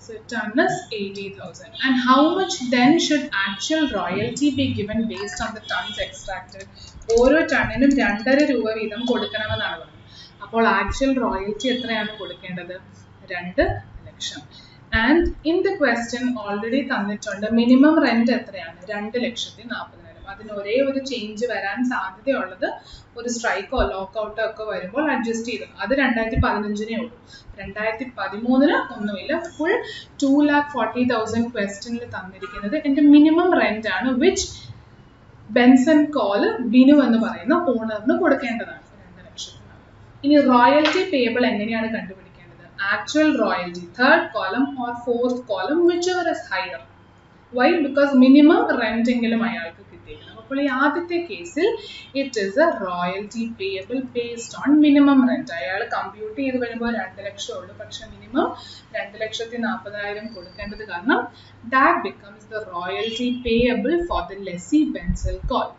So ton is 80,000. And how much then should actual royalty be given based on the tons extracted? ഓരോ ടണ്ണിനും 2.5 രൂപ വീതം കൊടുക്കണമെന്നാണ് പറഞ്ഞത്. അപ്പോൾ ആക്ച്വൽ റോയൽറ്റി എത്രയാണ് കൊടുക്കേണ്ടത്? 2 ലക്ഷം. And in the question already തന്നിട്ടുണ്ട് മിനിമം റെന്റ് എത്രയാണ്? 2,40,000. അതിന് ഒരേ ഒരു ചേഞ്ച് വരാൻ സാധ്യതയുള്ളത് ഒരു സ്ട്രൈക്കോ ലോക്കൗട്ടോ ഒക്കെ വരുമ്പോൾ അഡ്ജസ്റ്റ് ചെയ്തു. അത് 2015 ഉള്ളൂ. 2013 ഒന്നുമില്ല. ഫുൾ 2,40,000 ക്വസ്റ്റ്യനിൽ തന്നിരിക്കുന്നത് എൻ്റെ മിനിമം റെന്റ് ആണ്, വിച്ച് ബെൻസൺ കോള് ബിനു എന്ന് പറയുന്ന ഓണറിന് കൊടുക്കേണ്ടതാണ് 2 ലക്ഷത്തിനാണ്. ഇനി റോയൽറ്റി പേയബിൾ എങ്ങനെയാണ് കണ്ടുപിടിക്കേണ്ടത്? Actual royalty, third column or fourth column, whichever is higher. Why? Because minimum rent എങ്കിലും അയാൾക്ക് കിട്ടിയിരിക്കണം. അപ്പോൾ ഈ ആദ്യത്തെ കേസിൽ it is A royalty payable based on minimum rent. അയാൾ കമ്പ്യൂട്ട് ചെയ്ത് വരുമ്പോൾ 2 ലക്ഷം ഉള്ളൂ, പക്ഷെ മിനിമം 2,40,000 കൊടുക്കേണ്ടത് കാരണം that becomes the royalty payable for the lessee Bensel call.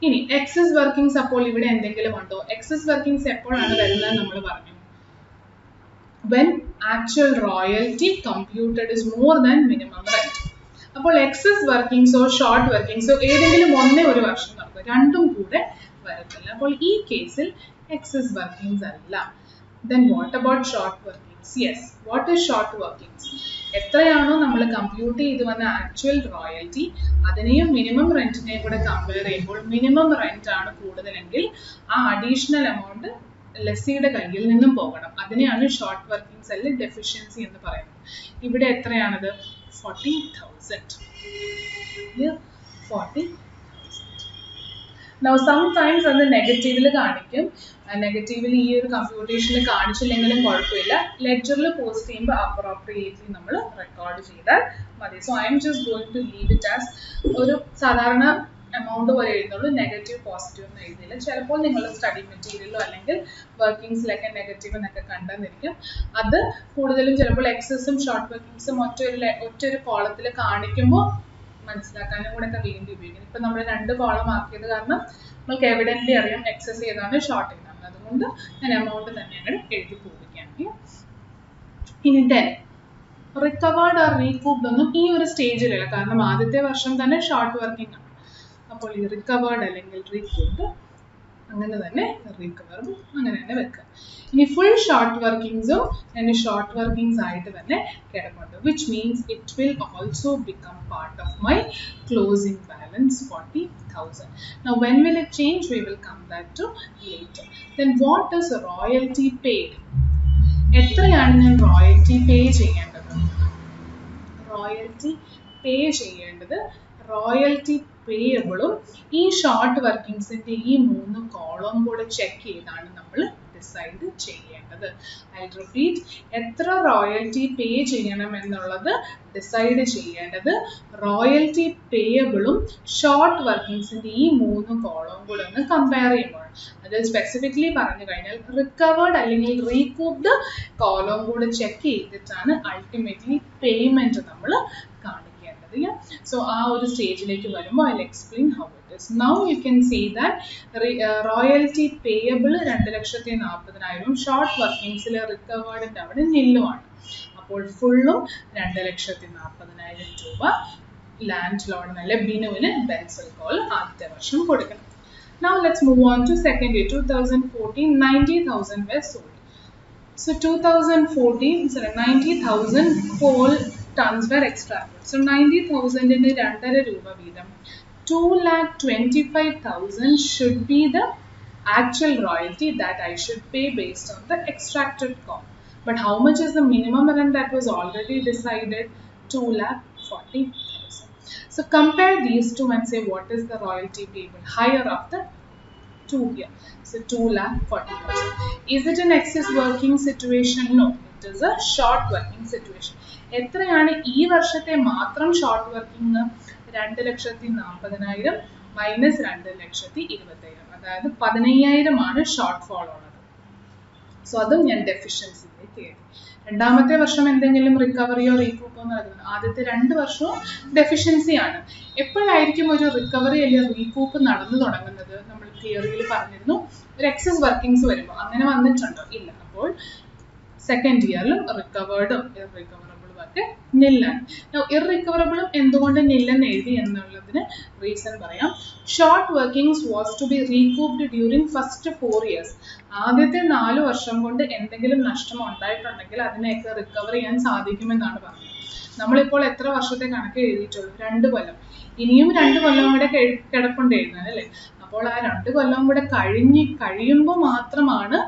ഇനി എക്സസ് വർക്കിംഗ്സ് അപ്പോൾ ഇവിടെ എന്തെങ്കിലും ഉണ്ടോ? എക്സസ് വർക്കിംഗ്സ് എപ്പോഴാണ് വരുന്നത് നമ്മൾ പറഞ്ഞു? when actual royalty computed is more than minimum rent. അപ്പോൾ എക്സസ് വർക്കിംഗ്സോ ഷോർട്ട് വർക്കിംഗ്സോ ഏതെങ്കിലും ഒന്നേ ഒരു വർഷം നടക്കും, രണ്ടും കൂടെ വരത്തില്ല. അപ്പോൾ ഈ കേസിൽ എക്സസ് വർക്കിംഗ്സ് അല്ല. Then what about short workings? Yes, what is short workings? എത്രയാണോ നമ്മൾ കമ്പ്യൂട്ട് ചെയ്ത് വന്ന ആക്ച്വൽ റോയൽറ്റി അതിനെയും മിനിമം റെന്റിനെയും കൂടെ കമ്പയർ ചെയ്യുമ്പോൾ മിനിമം റെന്റ് ആണ് കൂടുതലെങ്കിൽ ആ അഡീഷണൽ എമൗണ്ട് ലെസ്സിയുടെ കയ്യിൽ നിന്നും പോകണം. അതിനെയാണ് ഷോർട്ട് വർക്കിംഗ്സ് അല്ലെങ്കിൽ ഡെഫിഷ്യൻസി എന്ന് പറയുന്നത്. ഇവിടെ എത്രയാണത്? 40,000. 40,000. Now sometimes അത് നെഗറ്റീവിൽ കാണിക്കും. നെഗറ്റീവിൽ ഈ ഒരു കമ്പ്യൂട്ടേഷനിൽ കാണിച്ചില്ലെങ്കിലും കുഴപ്പമില്ല. ലെഡ്ജറിൽ പോസ്റ്റ് ചെയ്യുമ്പോൾ അപ്രോപ്രിയേറ്റ്ലി നമ്മൾ റെക്കോർഡ് ചെയ്താൽ മതി. So I'm just going to leave it as ഒരു സാധാരണ എമൗണ്ട് പോലെ എഴുതുള്ളൂ, നെഗറ്റീവ് പോസിറ്റീവ് ഒന്നും എഴുതിയില്ല. ചിലപ്പോൾ നിങ്ങളുടെ സ്റ്റഡി മെറ്റീരിയലോ അല്ലെങ്കിൽ വർക്കിംഗ്സിലൊക്കെ നെഗറ്റീവ് എന്നൊക്കെ കണ്ടെന്നിരിക്കും. അത് കൂടുതലും ചിലപ്പോൾ എക്സസും ഷോർട്ട് വർക്കിംഗ്സും ഒറ്റൊരു കോളത്തിൽ കാണിക്കുമ്പോൾ മനസ്സിലാക്കാനും കൂടെ ഒക്കെ വേണ്ടി ഉപയോഗിക്കും. ഇപ്പം നമ്മൾ 2 കോളം ആക്കിയത് കാരണം നമുക്ക് എവിഡൻ്റ്ലി അറിയാം എക്സസ് ഏതാണ് ഷോർട്ട് ഏതാണ്. അതുകൊണ്ട് ഞാൻ എമൗണ്ട് തന്നെ അങ്ങനെ എഴുതി പോവുകയാണ്. ഇനി റിക്കവേർഡ് ഓർ റീകൂപ്ഡ് ഒന്നും ഈ ഒരു സ്റ്റേജിലില്ല, കാരണം ആദ്യത്തെ വർഷം തന്നെ ഷോർട്ട് വർക്കിംഗ് ആണ്. അപ്പോൾ ഈ റിക്കവേർഡ് അല്ലെങ്കിൽ റീകൂപ്ഡ് അങ്ങനെ തന്നെ റിക്കവറും അങ്ങനെ തന്നെ വെക്കുക. ഇനി ഫുൾ ഷോർട്ട് വർക്കിംഗ്സും എൻ്റെ ഷോർട്ട് വർക്കിംഗ്സ് ആയിട്ട് തന്നെ കിടപ്പുണ്ട്, which means it will also become part of my closing balance 40,000. Now when will it change? We will come back to later. Then what is royalty paid? എത്രയാണ് ഞാൻ royalty പേ ചെയ്യേണ്ടത്? Royalty പേ ചെയ്യേണ്ടത് royalty പേയബിളും ഈ short വർക്കിംഗ്സിന്റെ ഈ 3 column കൂടെ check ചെയ്താണ് നമ്മൾ decide ചെയ്യേണ്ടത്. ഐ റിപ്പീറ്റ്, എത്ര റോയൽറ്റി പേ ചെയ്യണം എന്നുള്ളത് ഡിസൈഡ് ചെയ്യേണ്ടത് റോയൽറ്റി പേയബിളും ഷോർട്ട് വർക്കിംഗ്സിന്റെ ഈ 3 കോളവും കൂടെ ഒന്ന് കമ്പയർ ചെയ്യുമ്പോൾ. അത് സ്പെസിഫിക്കലി പറഞ്ഞു കഴിഞ്ഞാൽ റിക്കവേർഡ് അല്ലെങ്കിൽ റീകൂപ്ഡ് കോളവും കൂടെ ചെക്ക് ചെയ്തിട്ടാണ് അൾട്ടിമേറ്റ്ലി പേയ്മെന്റ് നമ്മൾ കാണിക്കുന്നത്. So ആ ഒരു സ്റ്റേജിലേക്ക് വരുമ്പോൾ I'll explain how it is. Now you can see that royalty payable 2,40,000, short വർക്കിംഗ്സിൽ റിക്കവേർഡിന്റെ അവിടെ നില്ലുമാണ്. അപ്പോൾ ഫുള്ളും 2,40,000 രൂപ ലാൻഡ് ലോഡിന് അല്ലെ ബിനുവിന് ബെൻസൽ കോൾ ആദ്യത്തെ വർഷം കൊടുക്കണം. Now let's move on to second year. 2014, 90,000 were sold. So 2014, 90,000 coal tons were extracted. So 90,000 in 2.5 രൂപ വീതം 2,25,000 should be the actual royalty that I should pay based on the extracted coal. But how much is the minimum rent that was already decided? 2,40,000. So compare these two and say what is the royalty payable higher of the 2 here. So 2,40,000. Is it an excess working situation? No, it is a short working situation. എത്രയാണ് ഈ വർഷത്തെ മാത്രം short working? 2,40,000 minus 2,20,000, അതായത് 15,000 ആണ് short fall ഉള്ളത്. So അതും ഞാൻ ഡെഫിഷ്യൻസിയിലേക്ക് എഴുതി. രണ്ടാമത്തെ വർഷം എന്തെങ്കിലും റിക്കവറിയോ റീകൂപ്പോ നടക്കുന്നത്, ആദ്യത്തെ 2 വർഷവും ഡെഫിഷ്യൻസി ആണ്. എപ്പോഴായിരിക്കും ഒരു റിക്കവറി അല്ലെങ്കിൽ റീകൂപ്പ് നടന്നു തുടങ്ങുന്നത്? നമ്മൾ തിയറിയിൽ പറഞ്ഞിരുന്നു, ഒരു എക്സസ് വർക്കിംഗ്സ് വരുമ്പോൾ. അങ്ങനെ വന്നിട്ടുണ്ടോ? ഇല്ല. അപ്പോൾ സെക്കൻഡ് ഇയറിലും റിക്കവേർഡും ഇർറിക്കവറബിളും ഒക്കെ നില്ലാണ്. ഇർറിക്കവറബിളും എന്തുകൊണ്ട് നില്ലെന്ന് എഴുതി എന്നുള്ളതിന് റീസൺ പറയാം. Short workings was to be recouped during first 4 years. ആദ്യത്തെ 4 വർഷം കൊണ്ട് എന്തെങ്കിലും നഷ്ടം ഉണ്ടായിട്ടുണ്ടെങ്കിൽ അതിനെയൊക്കെ റിക്കവർ ചെയ്യാൻ സാധിക്കുമെന്നാണ് പറഞ്ഞത്. നമ്മളിപ്പോൾ എത്ര വർഷത്തെ കണക്ക് എഴുതിയിട്ടുള്ളൂ? 2 കൊല്ലം. ഇനിയും 2 കൊല്ലം കൂടെ കിടപ്പുണ്ട് എഴുതാൻ അല്ലേ? അപ്പോൾ ആ 2 കൊല്ലം കൂടെ കഴിയുമ്പോൾ മാത്രമാണ്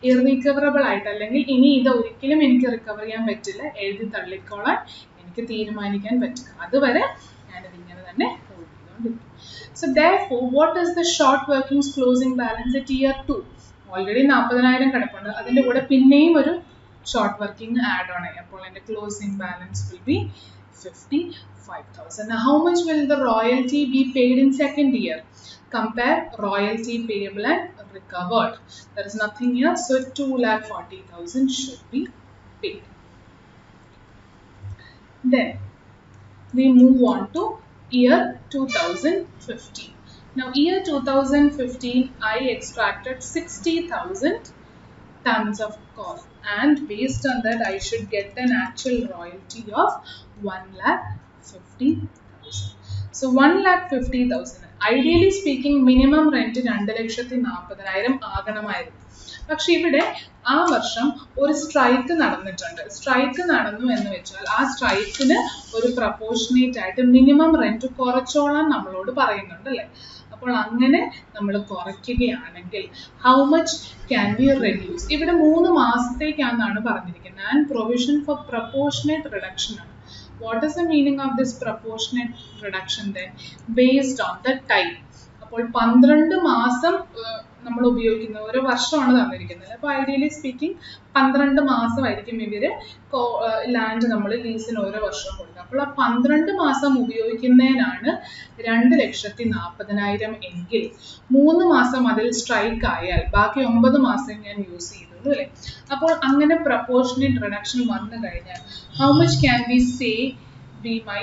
ഇർറിക്കവറബിൾ ആയിട്ട്, അല്ലെങ്കിൽ ഇനി ഇത് ഒരിക്കലും എനിക്ക് റിക്കവർ ചെയ്യാൻ പറ്റില്ല, എഴുതി തള്ളിക്കോളാൻ എനിക്ക് തീരുമാനിക്കാൻ പറ്റില്ല. അതുവരെ ഞാനിത് ഇങ്ങനെ തന്നെ ഹോൾഡ് ചെയ്തുകൊണ്ടിരിക്കും. So therefore, what is the short workings closing balance at year 2? Already 40,000 കിടപ്പുണ്ട്, അതിൻ്റെ കൂടെ പിന്നെയും ഒരു ഷോർട്ട് വർക്കിംഗ് ആഡ് ഓൺ ആയി. അപ്പോൾ എൻ്റെ closing balance will be 55,000. Now how much will the royalty be paid in second year? Compare royalty payable and recovered. There is nothing here, so 2,40,000 should be paid. Then we move on to year 2015. Now year 2015 I extracted 60,000 tons of coal, and based on that I should get an actual royalty of 1,50,000. So 1,50,000. Ideally speaking, minimum rent 2,40,000 ആകണമായിരുന്നു. പക്ഷെ ഇവിടെ ആ വർഷം ഒരു strike നടന്നിട്ടുണ്ട്. Strike നടന്നു എന്ന് വെച്ചാൽ ആ സ്ട്രൈക്കിന് ഒരു പ്രപ്പോർഷനേറ്റ് ആയിട്ട് മിനിമം റെന്റ് കുറച്ചോളാൻ നമ്മളോട് പറയുന്നുണ്ട് അല്ലേ? അപ്പോൾ അങ്ങനെ നമ്മൾ കുറയ്ക്കുകയാണെങ്കിൽ how much can be reduce? ഇവിടെ 3 മാസത്തേക്കാണെന്നാണ് പറഞ്ഞിരിക്കുന്നത്. And provision for proportionate reduction ആണ്. What is the meaning of this proportionate reduction then? Based on the time. അപ്പോൾ 12 മാസം നമ്മൾ ഉപയോഗിക്കുന്നത്, ഓരോ വർഷമാണ് തന്നിരിക്കുന്നത്. അപ്പോൾ ഐഡിയലി സ്പീക്കിംഗ് 12 മാസമായിരിക്കും ഇവര് ലാൻഡ് നമ്മൾ ലീസിന് ഓരോ വർഷം കൊടുക്കുക. അപ്പോൾ ആ 12 മാസം ഉപയോഗിക്കുന്നതിനാണ് 2,40,000 എങ്കിൽ 3 മാസം അതിൽ സ്ട്രൈക്ക് ആയാൽ ബാക്കി 9 മാസം ഞാൻ യൂസ് ചെയ്തുള്ളൂ അല്ലേ? അപ്പോൾ അങ്ങനെ പ്രപ്പോർഷനേറ്റ് റിഡക്ഷൻ വന്നു കഴിഞ്ഞാൽ how much can we say be my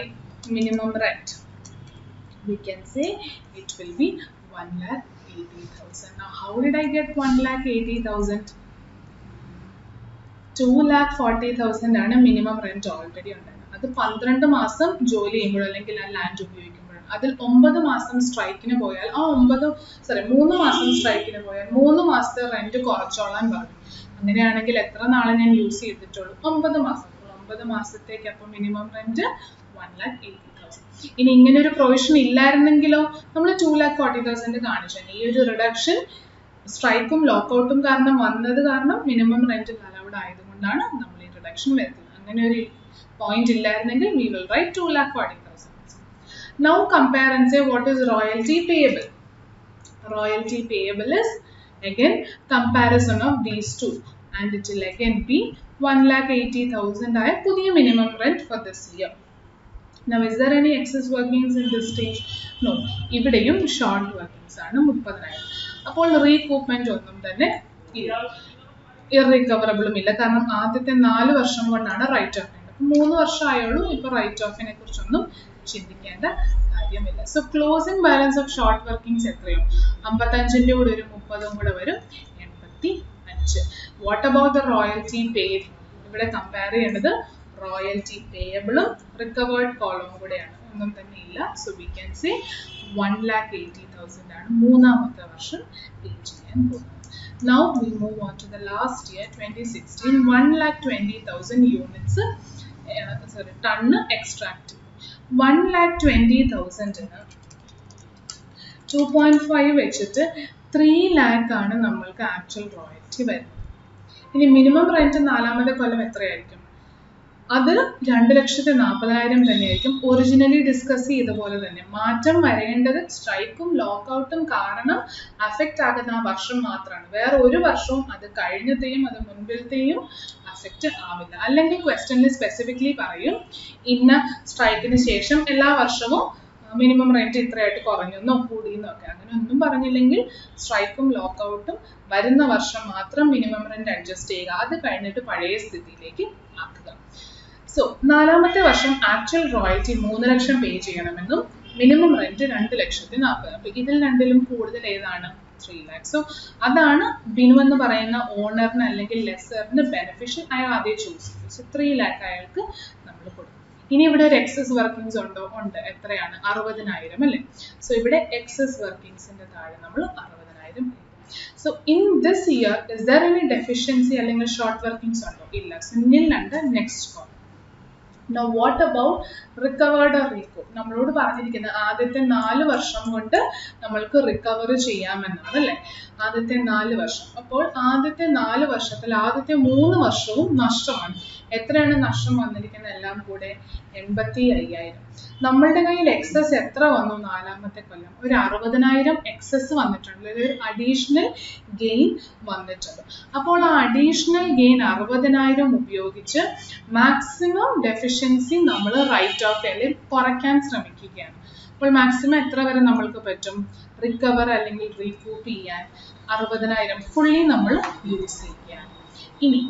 minimum rent? We can say it will be 1,80,000. Now how did I get 1,80,000? 2,40,000 ആണ് മിനിമം റെന്റ് ഓൾറെഡി ഉണ്ടായിരുന്നത്. അത് 12 മാസം ജോലി ചെയ്യുമ്പോൾ അല്ലെങ്കിൽ ആ ലാൻഡ് ഉപയോഗിക്കുമ്പോഴാണ്. അതിൽ 9 മാസം സ്ട്രൈക്കിന് പോയാൽ ആ 3 മാസം സ്ട്രൈക്കിന് പോയാൽ 3 മാസത്തെ റെന്റ് കുറച്ചോളാൻ പറഞ്ഞു. അങ്ങനെയാണെങ്കിൽ എത്ര നാളെ ഞാൻ യൂസ് ചെയ്തിട്ടുള്ളൂ? 9 മാസം. 9 മാസത്തേക്ക് അപ്പോൾ മിനിമം റെന്റ് 1,80,000. ഇനി ഇങ്ങനെ ഒരു പ്രൊവിഷൻ ഇല്ലായിരുന്നെങ്കിലോ നമ്മൾ 2,40,000 കാണിച്ചു. ഈ ഒരു റിഡക്ഷൻ സ്ട്രൈക്കും ലോക്കൗട്ടും കാരണം വന്നത് കാരണം മിനിമം റെന്റ് അലൗഡ് ആയതുകൊണ്ടാണ് നമ്മൾ ഈ റിഡക്ഷൻ വരുന്നത്. അങ്ങനെ ഒരു പോയിന്റ് ഇല്ലായിരുന്നെങ്കിൽ we will write 2,40,000. Now compare and say what is royalty payable. Royalty payable is again comparison of these two, and it will again be 1,80,000 ആയ പുതിയ minimum rent for this year. Now is there any excess workings in this stage? No. ഇവിടെയും short workings ആണ് 30,000. അപ്പോൾ റീകൂപ്മെന്റ് ഒന്നും തന്നെ ഇറീക്കവറബിളും ഇല്ല. കാരണം ആദ്യത്തെ 4 വർഷം കൊണ്ടാണ് റൈറ്റ് ഓഫ് ചെയ്യുന്നത്. 3 വർഷം ആയുള്ളൂ. ഇപ്പൊ റൈറ്റ് ഓഫിനെ കുറിച്ചൊന്നും ചിന്തിക്കേണ്ട കാര്യമില്ല. So closing balance of short workings എത്രയും 55ന്റെ കൂടെ ഒരു 30ഉം കൂടെ വരും 85. What about the royalty paid? ഇവിടെ കമ്പയർ ചെയ്യേണ്ടത് റോയൽറ്റി പേയബിളും റിക്കവേർഡ് കോളവും കൂടെയാണ്. ഒന്നും തന്നെ ഇല്ല. സോ വി ക്യാൻ സേ 1,80,000 ആണ് മൂന്നാമത്തെ വർഷം പേ ചെയ്യാൻ പോകുന്നത്. Now we move on to the last year 2016. 1,20,000 units ton extract. 1,20,000 2.5 വെച്ചിട്ട് 3 lakh ആണ് നമ്മൾക്ക് ആക്ച്വൽ റോയൽറ്റി വരുന്നത്. ഇനി മിനിമം റെന്റ് നാലാമത്തെ കൊല്ലം എത്രയായിരിക്കും? അത് 2,40,000 തന്നെയായിരിക്കും. ഒറിജിനലി ഡിസ്കസ് ചെയ്ത പോലെ തന്നെ മാറ്റം വരേണ്ടത് സ്ട്രൈക്കും ലോക്കൗട്ടും കാരണം അഫക്റ്റ് ആകുന്ന ആ വർഷം മാത്രമാണ്. വേറെ ഒരു വർഷവും അത് കഴിഞ്ഞത്തെയും അത് മുൻപിലത്തെയും അഫക്റ്റ് ആവില്ല. അല്ലെങ്കിൽ ക്വസ്റ്റ്യനിൽ സ്പെസിഫിക്കലി പറയും ഇന്ന സ്ട്രൈക്കിന് ശേഷം എല്ലാ വർഷവും മിനിമം റെന്റ് ഇത്രയായിട്ട് കുറഞ്ഞെന്നോ കൂടിയെന്നോ ഒക്കെ. അങ്ങനെ ഒന്നും പറഞ്ഞില്ലെങ്കിൽ സ്ട്രൈക്കും ലോക്കൗട്ടും വരുന്ന വർഷം മാത്രം മിനിമം റെന്റ് അഡ്ജസ്റ്റ് ചെയ്യുക. അത് കഴിഞ്ഞിട്ട് പഴയ സ്ഥിതിയിലേക്ക് ആക്കുക. സോ നാലാമത്തെ വർഷം ആക്ച്വൽ റോയൽറ്റി 3 ലക്ഷം പേ ചെയ്യണമെന്നും മിനിമം റെന്റ് 2,40,000. അപ്പൊ ഇതിൽ രണ്ടിലും കൂടുതൽ ഏതാണ്? 3 lakh. സോ അതാണ് ബിനു എന്ന് പറയുന്ന ഓണറിന് അല്ലെങ്കിൽ ലെസറിന് ബെനിഫിഷ്യൽ. അയാൾ അതേ ചൂസ് ചെയ്തു. സോ 3 lakh അയാൾക്ക് നമ്മൾ കൊടുക്കും. ഇനി ഇവിടെ ഒരു എക്സസ് വർക്കിംഗ്സ് ഉണ്ടോ? ഉണ്ട്. എത്രയാണ്? 60,000 അല്ലേ? സോ ഇവിടെ എക്സസ് വർക്കിംഗ്സിന്റെ താഴെ നമ്മൾ 60,000. So in this year is there any deficiency അല്ലെങ്കിൽ ഷോർട്ട് വർക്കിംഗ്സ് ഉണ്ടോ? ഇല്ല. So nil under next column. Now what about recovered or recoup? നമ്മളോട് പറഞ്ഞിരിക്കുന്നത് ആദ്യത്തെ 4 വർഷം കൊണ്ട് നമ്മൾക്ക് റിക്കവർ ചെയ്യാമെന്നാണ് അല്ലേ? ആദ്യത്തെ 4 വർഷം. അപ്പോൾ ആദ്യത്തെ 4 വർഷത്തിൽ ആദ്യത്തെ 3 വർഷവും നഷ്ടമാണ്. എത്രയാണ് നഷ്ടം വന്നിരിക്കുന്നത്? എല്ലാം കൂടെ 85,000. നമ്മളുടെ കയ്യിൽ എക്സസ് എത്ര വന്നു? നാലാമത്തെ കൊല്ലം ഒരു 60,000 എക്സസ് വന്നിട്ടുണ്ട്. ഒരു അഡീഷണൽ ഗെയിൻ വന്നിട്ടുണ്ട്. അപ്പോൾ ആ അഡീഷണൽ ഗെയിൻ 60,000 ഉപയോഗിച്ച് മാക്സിമം ഡെഫിഷ്യൻസി നമ്മൾ റൈറ്റ് ഓഫ് അല്ലെങ്കിൽ കുറയ്ക്കാൻ ശ്രമിക്കുകയാണ്. അപ്പോൾ മാക്സിമം എത്ര വരെ നമ്മൾക്ക് പറ്റും റിക്കവർ അല്ലെങ്കിൽ റീകൂപ്പ് ചെയ്യാൻ? 60,000 ഫുള്ളി നമ്മൾ യൂസ് ചെയ്യുകയാണ്. ഇനി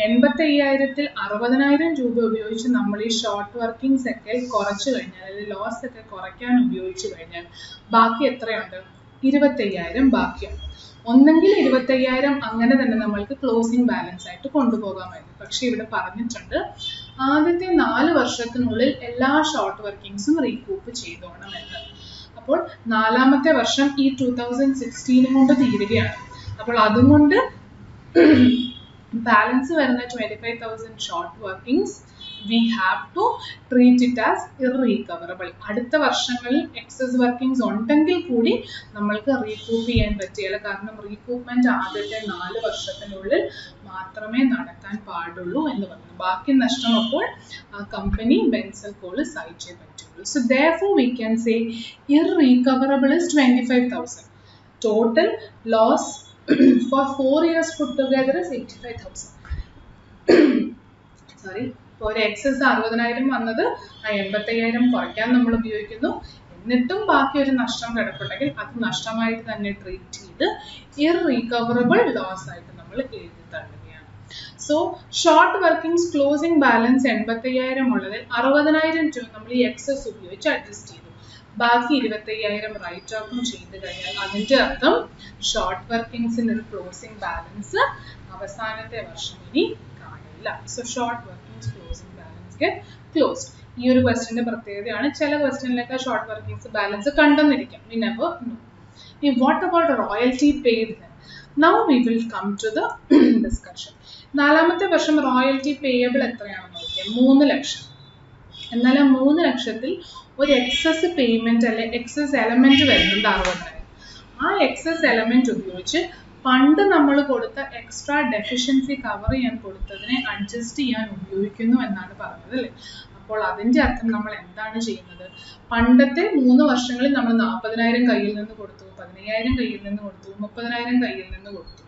85,000-ൽ 60,000 രൂപ ഉപയോഗിച്ച് നമ്മൾ ഈ ഷോർട്ട് വർക്കിംഗ്സ് ഒക്കെ കുറച്ചു കഴിഞ്ഞാൽ അല്ലെങ്കിൽ ലോസ് ഒക്കെ കുറയ്ക്കാൻ ഉപയോഗിച്ചു കഴിഞ്ഞാൽ ബാക്കി എത്രയുണ്ട്? 25,000 ബാക്കിയുണ്ട്. ഒന്നെങ്കിൽ 25,000 അങ്ങനെ തന്നെ നമ്മൾക്ക് ക്ലോസിംഗ് ബാലൻസ് ആയിട്ട് കൊണ്ടുപോകാമായിരുന്നു. പക്ഷെ ഇവിടെ പറഞ്ഞിട്ടുണ്ട് ആദ്യത്തെ 4 വർഷത്തിനുള്ളിൽ എല്ലാ ഷോർട്ട് വർക്കിംഗ്സും റീകൂപ്പ് ചെയ്തോണം എന്ന്. അപ്പോൾ 4ാമത്തെ വർഷം ഈ 2016 കൊണ്ട് തീരുകയാണ്. അപ്പോൾ അതുകൊണ്ട് ബാലൻസ് വരുന്ന 25,000 short workings we have to treat it as irrecoverable. അടുത്ത വർഷങ്ങളിൽ എക്സസ് വർക്കിംഗ്സ് ഉണ്ടെങ്കിൽ കൂടി നമ്മൾക്ക് റീകൂപ്പ് ചെയ്യാൻ പറ്റില്ല. കാരണം റീകൂപ്മെന്റ് ആദ്യത്തെ 4 വർഷത്തിനുള്ളിൽ മാത്രമേ നടക്കാൻ പാടുള്ളൂ എന്ന് പറഞ്ഞു. ബാക്കി നഷ്ടം അപ്പോൾ കമ്പനി ബെൻസൽകോൾ സഹിച്ചേ പറ്റുള്ളൂ. So therefore we can say irrecoverable is 25,000. Total loss for 4 years put together is 85,000. Sorry. ഇപ്പോൾ ഒരു എക്സസ് 60,000 വന്നത് ആ 85,000 കുറയ്ക്കാൻ നമ്മൾ ഉപയോഗിക്കുന്നു. എന്നിട്ടും ബാക്കി ഒരു നഷ്ടം കിടപ്പുണ്ടെങ്കിൽ അത് നഷ്ടമായിട്ട് തന്നെ ട്രീറ്റ് ചെയ്ത് ഇർറീകവറബിൾ ലോസ് ആയിട്ട് നമ്മൾ എഴുതി തള്ളുകയാണ്. So short workings closing balance 85,000 ഉള്ളതിൽ 60,000 രൂപ നമ്മൾ ഈ എക്സസ് ഉപയോഗിച്ച് അഡ്ജസ്റ്റ് ചെയ്തു. ബാക്കി 25,000 റൈറ്റ് ഓഫും ചെയ്ത് കഴിഞ്ഞാൽ അതിൻ്റെ അർത്ഥം ഷോർട്ട് വർക്കിംഗ്സിൻ്റെ ഒരു ക്ലോസിംഗ് ബാലൻസ് അവസാനത്തെ വർഷം ഇനി കാണില്ല. So short closing balance get closed. ഈ ഒരു ക്വസ്റ്റ്യന്റെ പ്രത്യേകതയാണ്. ചില ക്വസ്റ്റ്യനിലൊക്കെ ഷോർട്ട് വർക്കിംഗ്സ് ബാലൻസ് കണ്ടെന്നിരിക്കും. We never know. What about royalty paid then? Now we will come to the discussion. 4ാമത്തെ വർഷം റോയൽറ്റി പേയബിൾ എത്രയാണെന്ന് നോക്കിയാൽ 3 ലക്ഷം. എന്നാൽ 3 ലക്ഷത്തിൽ ഒരു എക്സസ് പേയ്മെന്റ് അല്ലെ എക്സസ് എലമെന്റ് വരുന്നുണ്ട് 60,000. ആ എക്സസ് എലമെന്റ് ഉപയോഗിച്ച് പണ്ട് നമ്മൾ കൊടുത്ത എക്സ്ട്രാ ഡെഫിഷ്യൻസി കവർ ചെയ്യാൻ കൊടുത്തതിനെ അഡ്ജസ്റ്റ് ചെയ്യാൻ ഉപയോഗിക്കുന്നു എന്നാണ് പറഞ്ഞത് അല്ലേ. അപ്പോൾ അതിൻ്റെ അർത്ഥം നമ്മൾ എന്താണ് ചെയ്യുന്നത്? പണ്ടത്തെ 3 വർഷങ്ങളിൽ നമ്മൾ 40,000 കയ്യിൽ നിന്ന് കൊടുത്തു, 15,000 കയ്യിൽ നിന്ന് കൊടുത്തു, 30,000 കയ്യിൽ നിന്ന് കൊടുത്തു.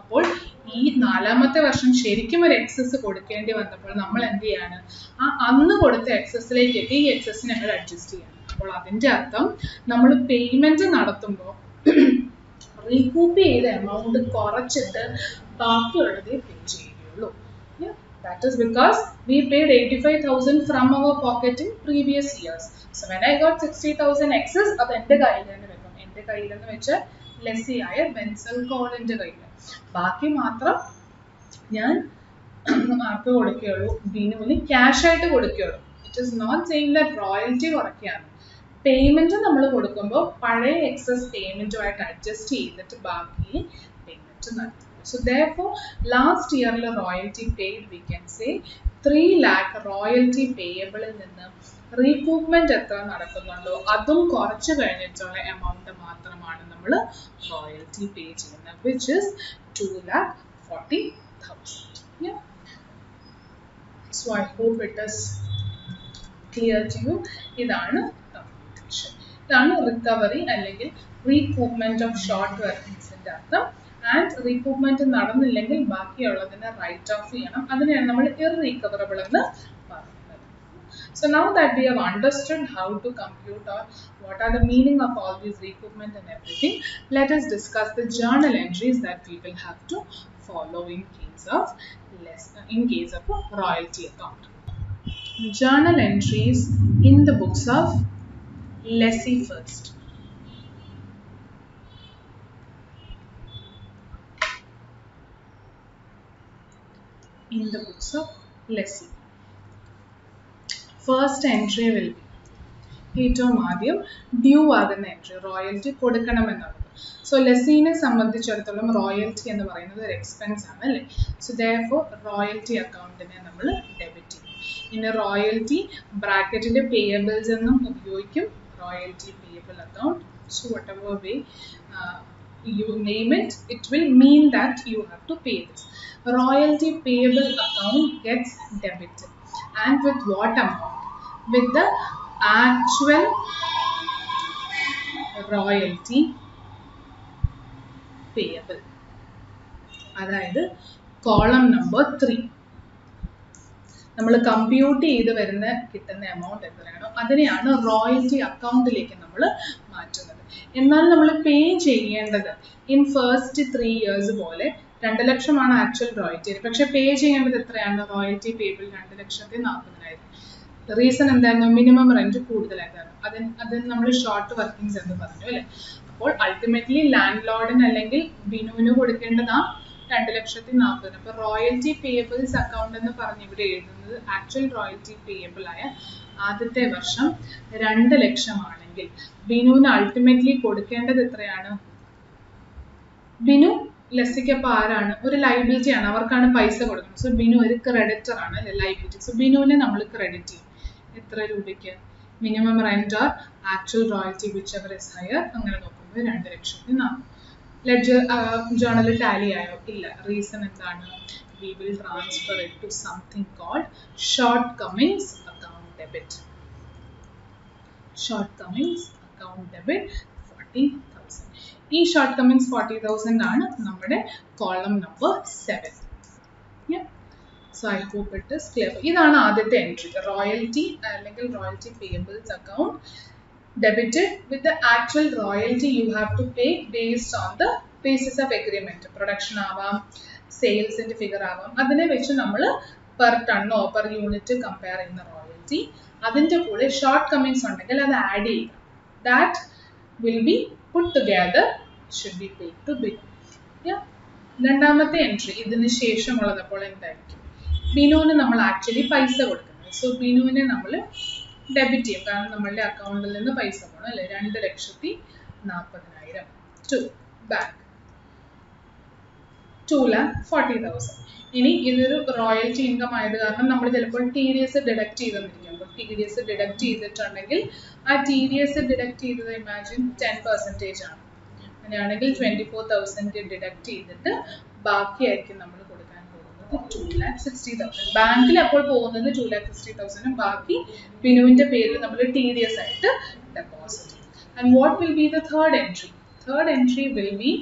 അപ്പോൾ ഈ 4ാമത്തെ വർഷം ശരിക്കും ഒരു എക്സസ് കൊടുക്കേണ്ടി വന്നപ്പോൾ നമ്മൾ എന്ത് ചെയ്യാണ്? ആ അന്ന് കൊടുത്ത എക്സസിലേക്കൊക്കെ ഈ എക്സസിനെ ഞങ്ങൾ അഡ്ജസ്റ്റ് ചെയ്യണം. അപ്പോൾ അതിൻ്റെ അർത്ഥം നമ്മൾ പേയ്മെന്റ് നടത്തുമ്പോൾ റീകൂപ്പ് ചെയ്ത എമൗണ്ട് കുറച്ചിട്ട് ബാക്കിയുള്ളതേ പേ ചെയ്യുകയുള്ളൂ. That is because we paid 85,000 from our pocket in previous years. So when I got 60,000 excess, അത് എൻ്റെ കയ്യിൽ തന്നെ വെക്കും. എൻ്റെ കയ്യിൽ എന്ന് വെച്ചാൽ ലെസ്സിയായ ബെൻസൽകോളിൻ്റെ കയ്യിൽ. ബാക്കി മാത്രം ഞാൻ ആർക്ക് കൊടുക്കുകയുള്ളൂ? ബിനുവിന് ക്യാഷ് ആയിട്ട് കൊടുക്കുകയുള്ളൂ. It is not saying that royalty കുറയ്ക്കുകയാണ്. പേയ്മെന്റ് നമ്മൾ കൊടുക്കുമ്പോൾ പഴയ എക്സസ് പേയ്മെന്റുമായിട്ട് അഡ്ജസ്റ്റ് ചെയ്തിട്ട് ബാക്കി പേയ്മെന്റ് നടത്തും. സോ therefore ലാസ്റ്റ് ഇയറിൽ royalty paid we can say 3 lakh royalty പേയബിളിൽ നിന്ന് റീകൂപ്മെന്റ് എത്ര നടക്കുന്നുണ്ടോ അതും കുറച്ച് കഴിഞ്ഞിട്ടുള്ള എമൗണ്ട് മാത്രമാണ് നമ്മൾ റോയൽറ്റി പേ ചെയ്യുന്നത്, which is 2,40,000. Yeah. So I hope it is clear to you. ഇതാണ് റിക്കവറി അല്ലെങ്കിൽ റീകൂപ്മെന്റ് ഓഫ് ഷോർട്ട് വർക്കിംഗ്സിന്റെ അർത്ഥം. ആൻഡ് റീകൂപ്മെന്റ് നടന്നില്ലെങ്കിൽ ബാക്കിയുള്ളതിനെ റൈറ്റ് ഓഫ് ചെയ്യണം. അതിനെയാണ് നമ്മൾ ഇർറീകവറബിൾ എന്ന് പറയുന്നത്. So now that we have understood how to compute or what are the meaning of all these recoupment and everything, let us discuss the journal entries that we will have to follow in case of a royalty account. Journal entries in the books of lessee first. In the books of lessee, first entry will be ഏറ്റവും ആദ്യം due ആകുന്ന entry, royalty കൊടുക്കണമെന്നുള്ളത്. So ലെസ്സിനെ സംബന്ധിച്ചിടത്തോളം royalty എന്ന് പറയുന്നത് ഒരു expense ആണ് അല്ലേ. So therefore royalty അക്കൗണ്ടിനെ നമ്മൾ ഡെബിറ്റ് ചെയ്യും. ഇനി റോയൽറ്റി ബ്രാക്കറ്റിൽ പേയബിൾസ് എന്നും ഉപയോഗിക്കും. royalty payable account. So whatever way you name it, it will mean that you have to pay this. Royalty payable account gets debited. And with what amount? With the actual royalty payable. അതായത് column number 3 നമ്മൾ compute ചെയ്ത് വരുന്ന കിട്ടുന്ന amount എത്രയാണോ അതിനെയാണ് royalty അക്കൗണ്ടിലേക്ക് നമ്മൾ മാറ്റുന്നത്. എന്നാൽ നമ്മൾ പേ ചെയ്യേണ്ടത് ഇൻ ഫസ്റ്റ് 3 years പോലെ 2 ലക്ഷമാണ് ആക്ച്വൽ റോയൽറ്റി. പക്ഷെ പേ ചെയ്യേണ്ടത് എത്രയാണ്? Royalty payable 2,40,000. റീസൺ എന്തായിരുന്നു? മിനിമം റെന്റ് കൂടുതലായിരുന്നു. അതിന് നമ്മൾ ഷോർട്ട് വർക്കിംഗ്സ് എന്ന് പറഞ്ഞു അല്ലേ. അപ്പോൾ അൾട്ടിമേറ്റ്ലി ലാൻഡ് ലോർഡിന് അല്ലെങ്കിൽ ബിനുവിന് കൊടുക്കേണ്ടത് 2,40,000. അപ്പോൾ റോയൽറ്റി പേയബിൾസ് അക്കൗണ്ട് എന്ന് പറഞ്ഞ് ഇവിടെ എഴുതുന്നത് ആക്ച്വൽ റോയൽറ്റി പേയബിൾ ആയ ആദ്യത്തെ വർഷം 2 ലക്ഷം ആണെങ്കിൽ ബിനുവിന് അൾട്ടിമേറ്റ്ലി കൊടുക്കേണ്ടത് എത്രയാണ്? ബിനു ലെസ്സിക്കപ്പോൾ ആരാണ്? ഒരു ലൈബിലിറ്റി ആണ്, അവർക്കാണ് പൈസ കൊടുക്കുന്നത്. സോ ബിനു ഒരു ക്രെഡിറ്റർ ആണ്, ലൈബിലിറ്റി. സോ ബിനുവിനെ നമ്മൾ ക്രെഡിറ്റ് ചെയ്യും. എത്ര രൂപയ്ക്ക്? Minimum rent or actual royalty which ever is higher. അങ്ങനെ നോക്കുമ്പോൾ 2,40,000. ലെഡ്ജർ ജേർണൽ ടാലി ആയോ? ഇല്ല. റീസൺ എന്താണ്? We will transfer it to something called shortcomings account debit. Shortcomings account debit 40,000. ഈ ഷോർട്ട് കമ്മിങ്സ് 40,000 ആണ് നമ്മുടെ column number 7. So I hope it is clear. ഇതാണ് ആദ്യത്തെ എൻട്രി. റോയൽറ്റി അല്ലെങ്കിൽ royalty payables account debited with the actual royalty you have to pay based on the basis of agreement. Production ആവാം, സെയിൽസിന്റെ figure ആവാം, അതിനെ വെച്ച് നമ്മൾ പെർ ടണ്ണോ പെർ യൂണിറ്റ് കമ്പയർ ചെയ്യുന്ന royalty. അതിൻ്റെ കൂടെ ഷോർട്ട് കമ്മിങ്സ് ഉണ്ടെങ്കിൽ അത് ആഡ് ചെയ്യുക. That will be put together, should be paid to Binu. രണ്ടാമത്തെ എൻട്രി ഇതിന് ശേഷമുള്ളത് അപ്പോൾ എന്തായിരിക്കും? ബിനുവിന് നമ്മൾ ആക്ച്വലി പൈസ കൊടുക്കുന്നത്. സോ ബിനുവിനെ നമ്മൾ ഡെബിറ്റ് ചെയ്യും, കാരണം നമ്മളുടെ അക്കൗണ്ടിൽ നിന്ന് പൈസ പോകണം അല്ലേ? 2,40,000 ടു ബാങ്ക് 2,40,000. ഇനി ഇതൊരു റോയൽറ്റി ഇൻകം ആയത് കാരണം നമ്മൾ ചിലപ്പോൾ TDS ഡിഡക്ട് ചെയ്തെന്നിരിക്കും. അപ്പോൾ TDS ഡിഡക്ട് ചെയ്തിട്ടുണ്ടെങ്കിൽ ആ TDS ഡിഡക്ട് ചെയ്തത് ഇമാജിൻ 10% ആണ്. അങ്ങനെയാണെങ്കിൽ 24,000 ഡിഡക്ട് ചെയ്തിട്ട് ബാക്കിയായിരിക്കും നമ്മൾ കൊടുക്കാൻ പോകുന്നത് 2,60,000. ബാങ്കിൽ അപ്പോൾ പോകുന്നത് 2,60,000, ബാക്കി ബിനുവിന്റെ പേരിൽ നമ്മൾ TDS ആയിട്ട് ഡെപ്പോസിറ്റ് ചെയ്യും. And what will B the third entry? Third entry will be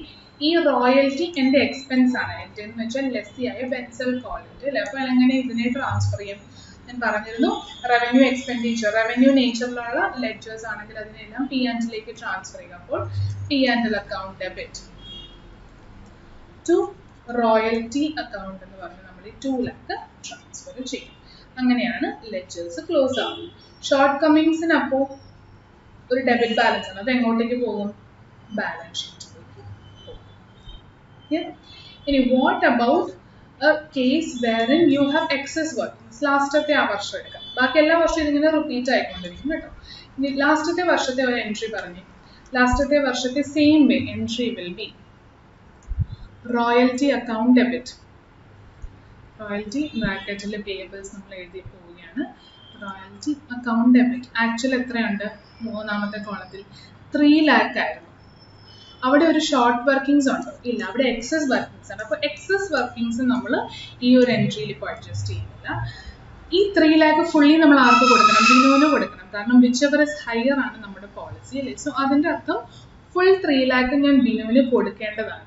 ഈ റോയൽറ്റി എൻ്റെ എക്സ്പെൻസ് ആണ്. എൻ്റെ എന്ന് വെച്ചാൽ ലെസ്സിയായ ബെൻസൽ കോളേജ് അല്ലേ? അപ്പോൾ എങ്ങനെ ഇതിനെ ട്രാൻസ്ഫർ ചെയ്യും? ഞാൻ പറഞ്ഞിരുന്നു റവന്യൂ എക്സ്പെൻഡിച്ചർ, റവന്യൂ നേച്ചറിലുള്ള ലെഡ്ജേഴ്സ് ആണെങ്കിൽ അതിനെല്ലാം P&Lലേക്ക് ട്രാൻസ്ഫർ ചെയ്യുക. അപ്പോൾ P&L account debit to royalty account എന്ന് പറഞ്ഞ് നമ്മൾ 2 lakh ട്രാൻസ്ഫർ ചെയ്യും. അങ്ങനെയാണ് ലെഡ്ജേഴ്സ് ക്ലോസ് ആവുന്നത്. ഷോർട്ട് കമ്മിങ്സിന് അപ്പോൾ ഒരു ഡെബിറ്റ് ബാലൻസ് ആണ്, അത് എങ്ങോട്ടേക്ക് പോകും? ബാലൻസ് ഷീറ്റിലേക്ക് പോകും. ഇനി what about a case wherein you have excess workings? ലാസ്റ്റത്തെ ആ വർഷം എടുക്കാം, ബാക്കി എല്ലാ വർഷവും ഇതിങ്ങനെ റിപ്പീറ്റ് ആയിക്കൊണ്ടിരിക്കും കേട്ടോ. ഇനി ലാസ്റ്റത്തെ വർഷത്തെ ഒരു എൻട്രി പറഞ്ഞു. ലാസ്റ്റത്തെ വർഷത്തെ same way entry will be royalty account debit. Royalty ബ്രാക്കറ്റിൽ പേയബിൾസ് നമ്മൾ എഴുതി പോവുകയാണ്. റോയൽറ്റി അക്കൗണ്ട് ഡെബിറ്റ് ആക്ച്വൽ എത്രയുണ്ട്? മൂന്നാമത്തെ കോളത്തിൽ 3 lakh ആയിരുന്നു. അവിടെ ഒരു ഷോർട്ട് വർക്കിംഗ്സ് ഉണ്ടോ? ഇല്ല, അവിടെ എക്സസ് വർക്കിംഗ്സ് ആണ്. അപ്പോൾ എക്സസ് വർക്കിംഗ്സ് നമ്മൾ ഈ ഒരു എൻട്രിയിൽ ഇപ്പോൾ അഡ്ജസ്റ്റ് ചെയ്യുന്നില്ല. ഈ 3 lakh ഫുള്ളി നമ്മൾ ആർക്ക് കൊടുക്കണം? ബിനുവിന് കൊടുക്കണം, കാരണം വിച്ച് എവർ ഇസ് ഹയർ ആണ് നമ്മുടെ പോളിസി അല്ലേ? സോ അതിൻ്റെ അർത്ഥം ഫുൾ 3 lakh ഞാൻ ബിനുവിന് കൊടുക്കേണ്ടതാണ്.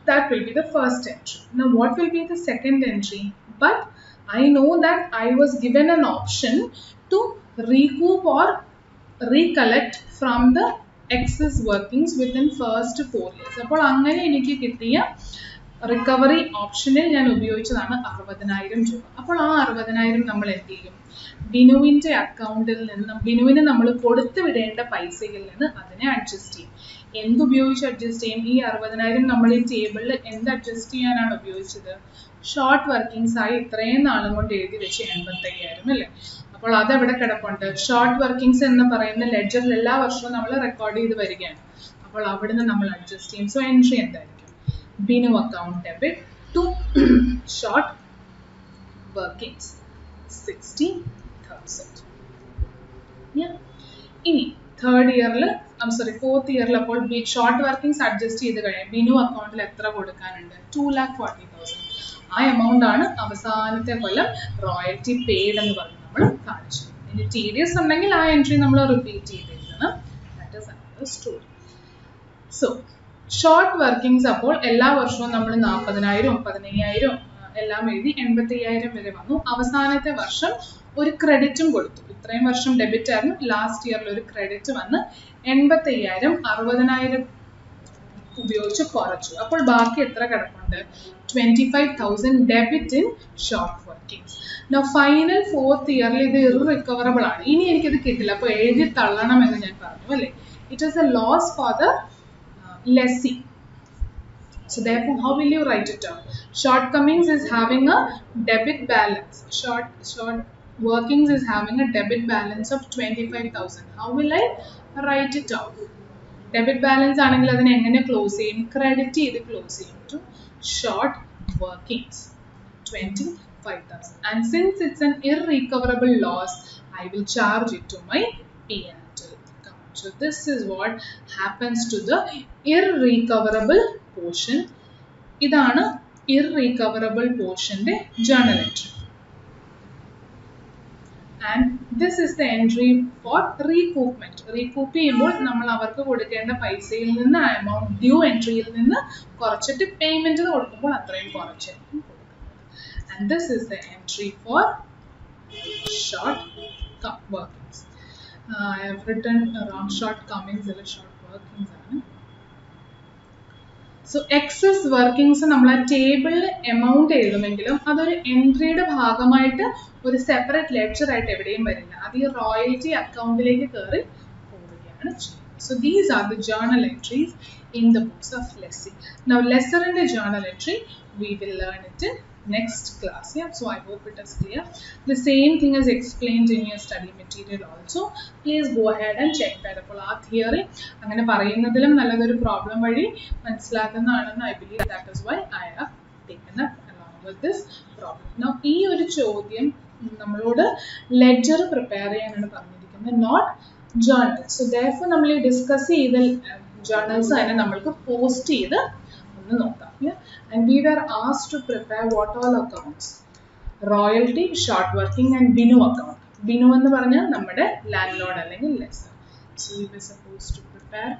That will be the first entry. Now what will be the second entry? But I know that I was given an option to recoup or recollect from the excess workings within first 4 years. അപ്പോൾ അങ്ങനെ എനിക്ക് കിട്ടിയ recovery ഓപ്ഷനിൽ ഞാൻ ഉപയോഗിച്ചതാണ് 60,000 രൂപ. അപ്പോൾ ആ 60,000 നമ്മൾ എന്ത് ചെയ്യും? ബിനുവിൻ്റെ അക്കൗണ്ടിൽ നിന്ന് ബിനുവിന് നമ്മൾ കൊടുത്തു വിടേണ്ട പൈസയിൽ നിന്ന് അതിനെ അഡ്ജസ്റ്റ് ചെയ്യും. എന്തുപയോഗിച്ച് അഡ്ജസ്റ്റ് ചെയ്യും? ഈ 60,000 നമ്മൾ ഈ ടേബിളിൽ എന്ത് അഡ്ജസ്റ്റ് ചെയ്യാനാണ് ഉപയോഗിച്ചത്? ഷോർട്ട് വർക്കിംഗ്സ് ആയി ഇത്രയും നാളും കൊണ്ട് എഴുതി വെച്ച് 85,000 അല്ലേ? അപ്പോൾ അതെവിടെ കിടപ്പുണ്ട്? ഷോർട്ട് വർക്കിംഗ്സ് എന്ന് പറയുന്ന ലെഡ്ജറിൽ എല്ലാ വർഷവും നമ്മൾ റെക്കോർഡ് ചെയ്ത് വരികയാണ്. അപ്പോൾ അവിടുന്ന് നമ്മൾ അഡ്ജസ്റ്റ് ചെയ്യും. സോ എൻട്രി എന്തായിരിക്കും? Binu account debit to short workings 60,000. ഇനി തേർഡ് ഇയറിൽ ഫോർത്ത് ഇയറിൽ അപ്പോൾ ഷോർട്ട് വർക്കിംഗ്സ് അഡ്ജസ്റ്റ് ചെയ്ത് കഴിയും. ബിനു അക്കൗണ്ടിൽ എത്ര കൊടുക്കാനുണ്ട്? 2,40,000. ആ എമൗണ്ട് ആണ് അവസാനത്തെ കൊല്ലം റോയൽറ്റി പെയ്ഡ് എന്ന് പറഞ്ഞ് നമ്മൾ കാണിച്ചു. ഇനി TDS ഉണ്ടെങ്കിൽ ആ എൻട്രി നമ്മൾ റിപ്പീറ്റ് ചെയ്തിരിക്കണം. That is another story. So short workings അപ്പോൾ എല്ലാ വർഷവും നമ്മൾ 40,000 15,000 എല്ലാം എഴുതി 85,000 വരെ വന്നു. അവസാനത്തെ വർഷം ഒരു ക്രെഡിറ്റും കൊടുത്തു. ഇത്രയും വർഷം ഡെബിറ്റ് ആയിരുന്നു, ലാസ്റ്റ് ഇയറിൽ ഒരു ക്രെഡിറ്റ് വന്ന് 85,000 60,000 ഉപയോഗിച്ച് കുറച്ചു. അപ്പോൾ ബാക്കി എത്ര കിടപ്പുണ്ട്? 25,000 debit in short workings. No final fourth ഇയറിൽ ഇത് ഇറിക്കവറബിൾ ആണ്. ഇനി എനിക്കിത് കിട്ടില്ല, അപ്പോൾ എഴുതി തള്ളണം എന്ന് ഞാൻ പറഞ്ഞു അല്ലേ? It is a loss for the lessee. So therefore, how will you write it down? Shortcomings is having a debit balance. Short workings is having a debit balance of 25,000. How will I write it down? Debit balance ആണെങ്കിൽ അതിനെ എങ്ങനെ close ചെയ്യും? Credit ചെയ്ത് close ചെയ്യും to short workings 25,000. And since it's an irrecoverable loss, I will charge it to my P&L account. So this is what happens to the irrecoverable portion. ഇതാണ് irrecoverable portionന്റെ journal entry. And this is the entry for recoupment. Recoup ചെയ്യുമ്പോൾ നമ്മൾ അവർക്ക് കൊടുക്കേണ്ട പൈസയിൽ നിന്ന് amount due entryയിൽ നിന്ന് കുറച്ചിട്ട് payment കൊടുക്കുമ്പോൾ അത്രയും കുറച്ചായിരിക്കും കൊടുക്കുന്നത്. And this is the entry for short workings. I have written around shortcomings or short workings. So excess workings നമ്മൾ ആ ടേബിളിൽ എമൗണ്ട് എഴുതുമെങ്കിലും അതൊരു എൻട്രിയുടെ ഭാഗമായിട്ട് ഒരു സെപ്പറേറ്റ് ലെഡ്ജർ ആയിട്ട് എവിടെയും വരില്ല. അത് ഈ റോയൽറ്റി അക്കൗണ്ടിലേക്ക് കയറി പോവുകയാണ് ചെയ്യുന്നത്. So these are the journal entries in the books of lessee. Now lesser in the journal entry, we will learn it in next class. Yeah, so I hope it is clear. The same thing is explained in your study material also. Please go ahead and check that. അപ്പോൾ ആ theory അങ്ങനെ പറയുന്നതിലും നല്ലതൊരു problem വഴി മനസ്സിലാക്കുന്നതാണെന്ന് I believe. That is why I have taken up along with this problem. Now ഈ ഒരു ചോദ്യം നമ്മളോട് ledger prepare ചെയ്യാനാണ് പറഞ്ഞിരിക്കുന്നത്, നോട്ട് ജേർണൽ. സോ therefore നമ്മൾ ഈ ഡിസ്കസ് ചെയ്ത ജേർണൽസ് തന്നെ നമ്മൾക്ക് പോസ്റ്റ് ചെയ്ത് ഒന്ന് നോക്കാം. And we were asked to prepare what all accounts? Royalty, short working and Binu account. Binu എന്ന് പറഞ്ഞാൽ നമ്മുടെ landlord അല്ലെങ്കിൽ lessor. So we were supposed to prepare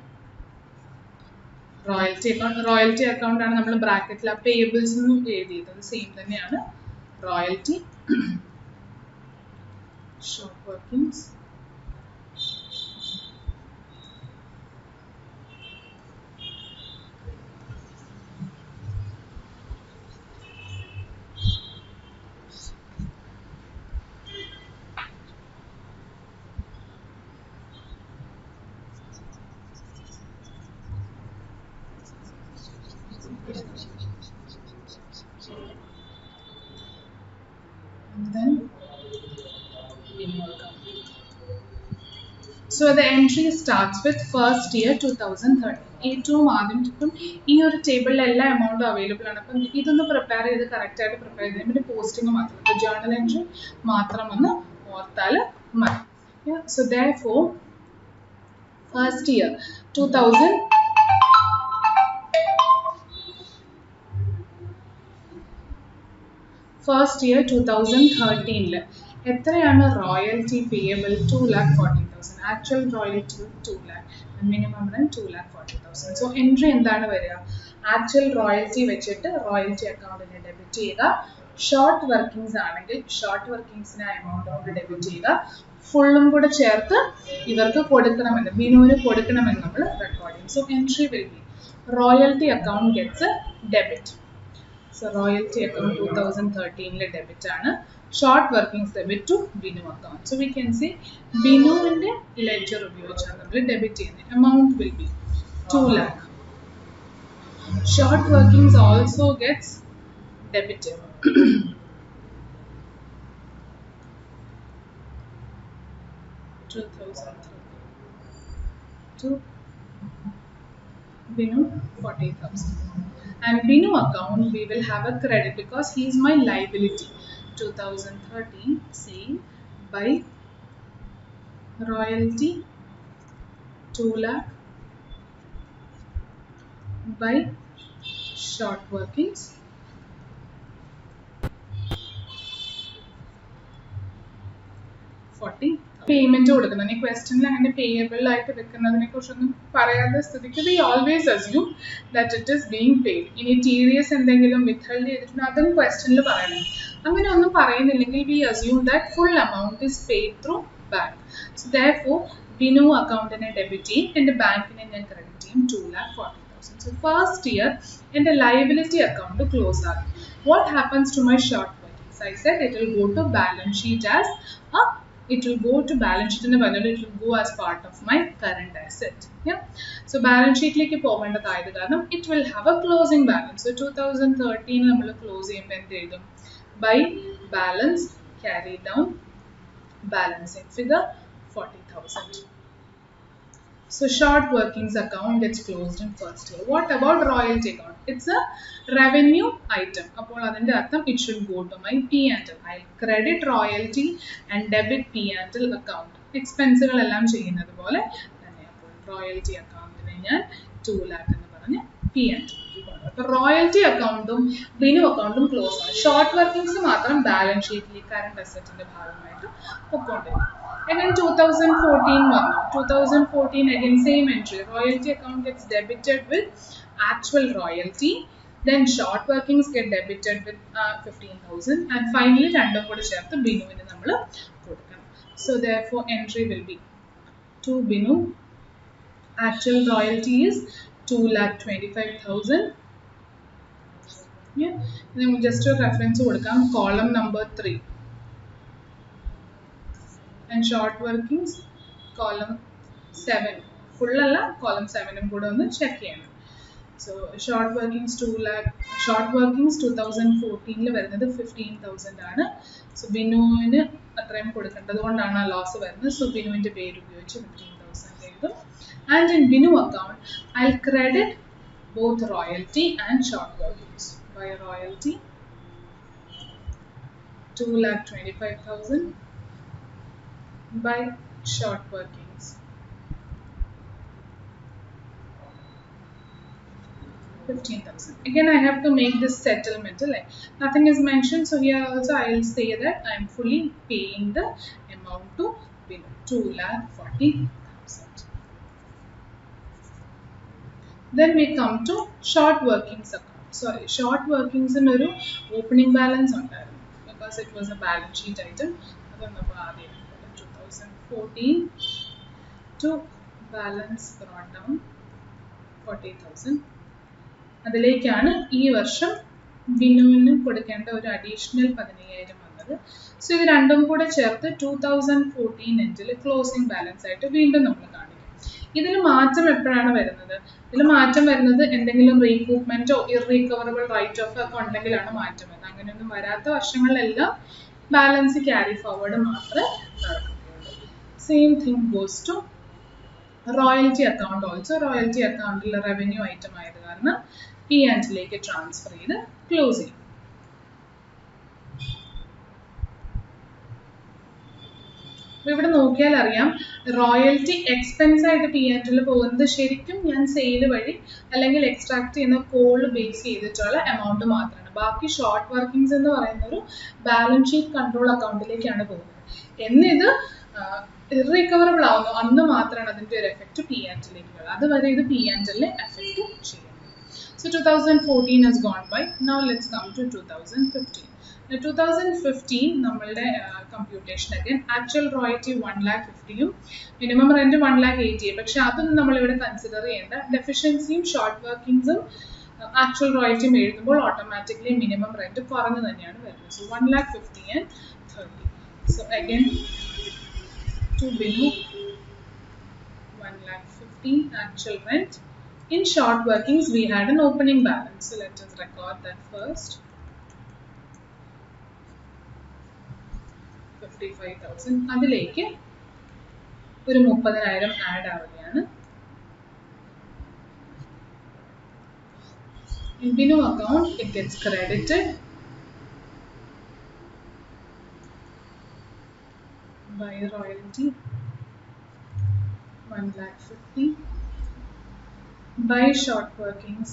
royalty account. Royalty account ആണ് നമ്മൾ ബ്രാക്കറ്റിൽ ആ payables എന്ന് എഴുതിയത്. സെയിം തന്നെയാണ് royalty. Short workings. And then Binu account. So the entry starts with first year 2013. ഏറ്റവും ആദ്യം ഇപ്പം ഈ ഒരു ടേബിളിൽ എല്ലാ എമൗണ്ടും അവൈലബിൾ ആണ്. അപ്പം ഇതൊന്ന് പ്രിപ്പയർ ചെയ്ത് കറക്റ്റ് ആയിട്ട് പ്രിപ്പയർ ചെയ്ത് പിന്നെ പോസ്റ്റിംഗ് മാത്രം, ഇപ്പോൾ ജേർണൽ എൻട്രി മാത്രം ഒന്ന് ഓർത്താൽ മതി. So therefore first year 2000 first year 2013 എത്രയാണ് royalty payable? 2,40,000. Actual royalty 2 lakh, minimum rent 2,40,000. So entry എന്താണ് വരിക? ആക്ച്വൽ റോയൽറ്റി വെച്ചിട്ട് റോയൽറ്റി അക്കൗണ്ടിനെ ഡെബിറ്റ് ചെയ്യുക. ഷോർട്ട് വർക്കിംഗ്സ് ആണെങ്കിൽ ഷോർട്ട് വർക്കിംഗ്സിന് എമൗണ്ട് കൊണ്ട് ഡെബിറ്റ് ചെയ്യുക. ഫുള്ളും കൂടെ ചേർത്ത് ഇവർക്ക് കൊടുക്കണമെന്ന്, ബിനുവിന് കൊടുക്കണമെന്ന് നമ്മൾ റെക്കോർഡ് ചെയ്യും. So entry will be royalty account gets A debit. So royalty account 2013 debit ആണ്. Short workings debit to Binu account. So we can say Binu in the ledger ഉപയോഗിച്ചാണ് നമ്മൾ ഡെബിറ്റ് ചെയ്യുന്നത്. Amount will be 2 lakh. Short workings also gets debited. to Binu 40,000. And Binu account we will have a credit because he is my liability. 2013 sale by royalty 2 lakh by short workings 40. Payment കൊടുക്കുന്നത് ഈ ക്വസ്റ്റ്യനിൽ അങ്ങനെ payable ആയിട്ട് വെക്കുന്നതിനെ കുറിച്ചൊന്നും പറയാതെ സ്ഥിതിക്ക് we always assume that it is being paid. ഇനി ടീരിയസ് എന്തെങ്കിലും വിത്ത്ഹെൽഡ് ചെയ്തിട്ടുണ്ട് അതും ക്വസ്റ്റ്യനിൽ പറയണം. അങ്ങനെ ഒന്നും പറയുന്നില്ലെങ്കിൽ we assume that full amount is paid through bank. So therefore Binu അക്കൗണ്ടിനെ ഡെബിറ്റ് ചെയ്യും, എൻ്റെ ബാങ്കിനെ ഞാൻ ക്രെഡിറ്റ് ചെയ്യും 2,40,000. സോ ഫസ്റ്റ് ഇയർ എൻ്റെ ലയബിലിറ്റി അക്കൗണ്ട് ക്ലോസ് ആകും. What happens to my short workings? I said it will go to balance sheet as a it will go to balance sheet in the value, it will go as part of my current asset. Yeah, so balance sheet like it will have a closing balance. So 2013 നമ്മൾ close ചെയ്യുമ്പോൾ എന്ത് എഴുതും? By balance carry down balancing figure 40,000. So short workings account gets closed in first year. What about royalty account? It's a revenue item. It should go to my P&L. I'll credit royalty and debit P&L account. Expenses royalty account 2 lakh P&L. Royalty account Binu account close. Short workings balance sheet current asset in the and then 2014 again same entry. Royalty account gets debited with actual royalty. Then short workings get debited with 15,000. And finally, random code share the Binu in the number. So therefore, entry will be to Binu. Actual royalty is 2,25,000. Yeah. Then just a reference would come column number 3. And short workings column 7 full column 7 and put on the check in. So short workings 2 lakh, short workings 2014 le 15,000 so Binu ine atrayum kodukkandathu kondana loss varunnu. So Binu inte peru upayogichu 15,000 and in Binu account I'll credit both royalty and short workings. By royalty 2,25,000 by short workings 15,000. Again, I have to make this settlement. Like nothing is mentioned, so here also I will say that I am fully paying the amount to Binu 2,40,000. Then we come to short workings account. Sorry, short workings in a opening balance on that because it was a balance sheet item. 2014 to balance brought down 40,000. അതിലേക്കാണ് ഈ വർഷം ബിനുവിന് കൊടുക്കേണ്ട ഒരു additional 15,000 വന്നത്. So ഇത് രണ്ടും കൂടെ ചേർത്ത് 2014 എൻഡിൽ ക്ലോസിംഗ് ബാലൻസ് ആയിട്ട് വീണ്ടും നമ്മൾ കാണിക്കും. ഇതിൽ മാറ്റം എപ്പോഴാണ് വരുന്നത്? ഇതിൽ മാറ്റം വരുന്നത് എന്തെങ്കിലും റീകൂപ്മെന്റോ ഇറീകവറബിൾ റൈറ്റ് ഓഫ് ഒക്കെ ഉണ്ടെങ്കിലാണ് മാറ്റം വരുന്നത്. അങ്ങനെയൊന്നും വരാത്ത വർഷങ്ങളിലെല്ലാം ബാലൻസ് ക്യാരി ഫോർവേഡ് മാത്രമേ നടക്കുകയുള്ളൂ. Same thing goes to royalty account also. Royalty account il revenue item ആയത് കാരണം P&L ലേക്ക് ട്രാൻസ്ഫർ ചെയ്ത് ക്ലോസ് ചെയ്യും. ഇവിടെ നോക്കിയാൽ അറിയാം റോയൽറ്റി എക്സ്പെൻസ് ആയിട്ട് P&L പോകുന്നത് ശരിക്കും ഞാൻ സെയിൽ വഴി അല്ലെങ്കിൽ എക്സ്ട്രാക്ട് ചെയ്യുന്ന കോൾ ബേസ് ചെയ്തിട്ടുള്ള എമൗണ്ട് മാത്രമാണ്. ബാക്കി ഷോർട്ട് വർക്കിംഗ്സ് എന്ന് പറയുന്ന ഒരു ബാലൻസ് ഷീറ്റ് കൺട്രോൾ അക്കൗണ്ടിലേക്കാണ് പോകുന്നത്. എന്നിത് ഇറീകവറബിൾ ആവുന്നു അന്ന് മാത്രമാണ് അതിൻ്റെ ഒരു എഫക്റ്റ് P&L-ലേക്ക് വരുന്നത്. അതുവരെ ഇത് P&L-നെ എഫക്റ്റ് ചെയ്യുന്നത്. So 2014 has gone by. Now let's come to 2015. Now 2015 നമ്മളുടെ computation again actual royalty 1,50,000 minimum rent 1,80,000 പക്ഷെ അതൊന്നും നമ്മളിവിടെ കൺസിഡർ ചെയ്യേണ്ട. ഡെഫിഷ്യൻസിയും ഷോർട്ട് വർക്കിംഗ്സും ആക്ച്വൽ റോയൽറ്റിയും എഴുതുമ്പോൾ ഓട്ടോമാറ്റിക്കലി മിനിമം റെന്റ് കുറഞ്ഞു തന്നെയാണ് വരുന്നത്. So 1,50,000 and 30. So again to Binu 1,50,000 actual rent. In short workings we had an opening balance. So let us record that first. 55,000 അതിലേക്ക് ഒരു 30,000 ആഡ് ആവുകയാണ്. In Binu account it gets credited by royalty 1,50,000 by short workings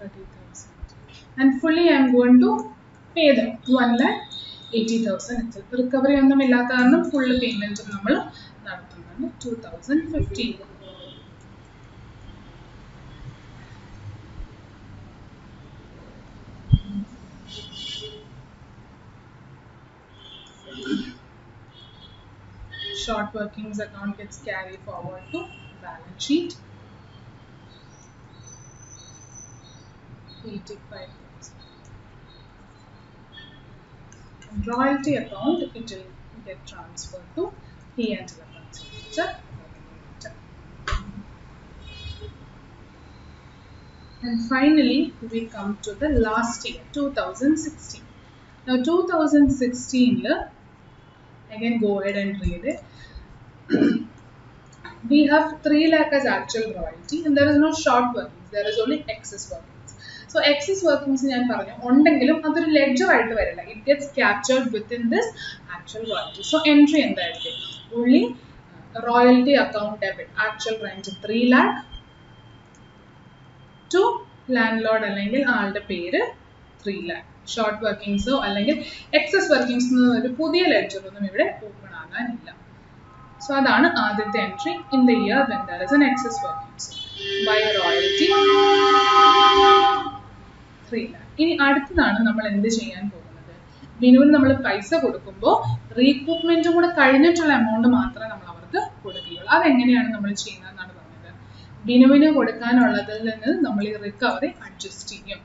30,000 and fully I am going to pay them 1,80,000 itself. Recovery ഒന്നും ഇല്ലാത്ത കാരണം full payment നമ്മൾ നടത്തുന്നുണ്ട് 2015. Short workings account gets carried forward to balance sheet 85,000. royalty account, it will get transferred to P&L account. And finally, we come to the last year, 2016. Now, 2016, I can go ahead and read it. We have 3 lakh as actual royalty, and there is no short workings, there is only excess workings. So excess workings ഞാൻ പറഞ്ഞു ഉണ്ടെങ്കിലും അതൊരു ledger ആയിട്ട് വരില്ല, it gets captured within this actual royalty. So entry എന്തായിരിക്കും? Only royalty account debit, actual rent 3 lakh to landlord അല്ലെങ്കിൽ ആളുടെ പേര് 3 lakh. ഷോർട്ട് വർക്കിങ്സോ അല്ലെങ്കിൽ എക്സസ് വർക്കിങ്സ് എന്നൊരു പുതിയ ലെഡ്ജർ ഒന്നും ഇവിടെ ഓപ്പൺ ആകാനില്ല. സോ അതാണ് ആദ്യത്തെ entry in the year when there is an excess workings by royalty 3 lakh. ഇനി അടുത്തതാണ് നമ്മൾ എന്ത് ചെയ്യാൻ പോകുന്നത്? ബിനുവിന് നമ്മൾ പൈസ കൊടുക്കുമ്പോൾ റീകൂപ്മെന്റും കൂടെ കഴിഞ്ഞിട്ടുള്ള എമൗണ്ട് മാത്രമേ നമ്മൾ അവർക്ക് കൊടുക്കുകയുള്ളൂ. അതെങ്ങനെയാണ് നമ്മൾ ചെയ്യുന്നതെന്നാണ് പറഞ്ഞത്. ബിനുവിന് കൊടുക്കാനുള്ളതിൽ നിന്ന് നമ്മൾ ഈ റിക്കവറി അഡ്ജസ്റ്റ് ചെയ്യും.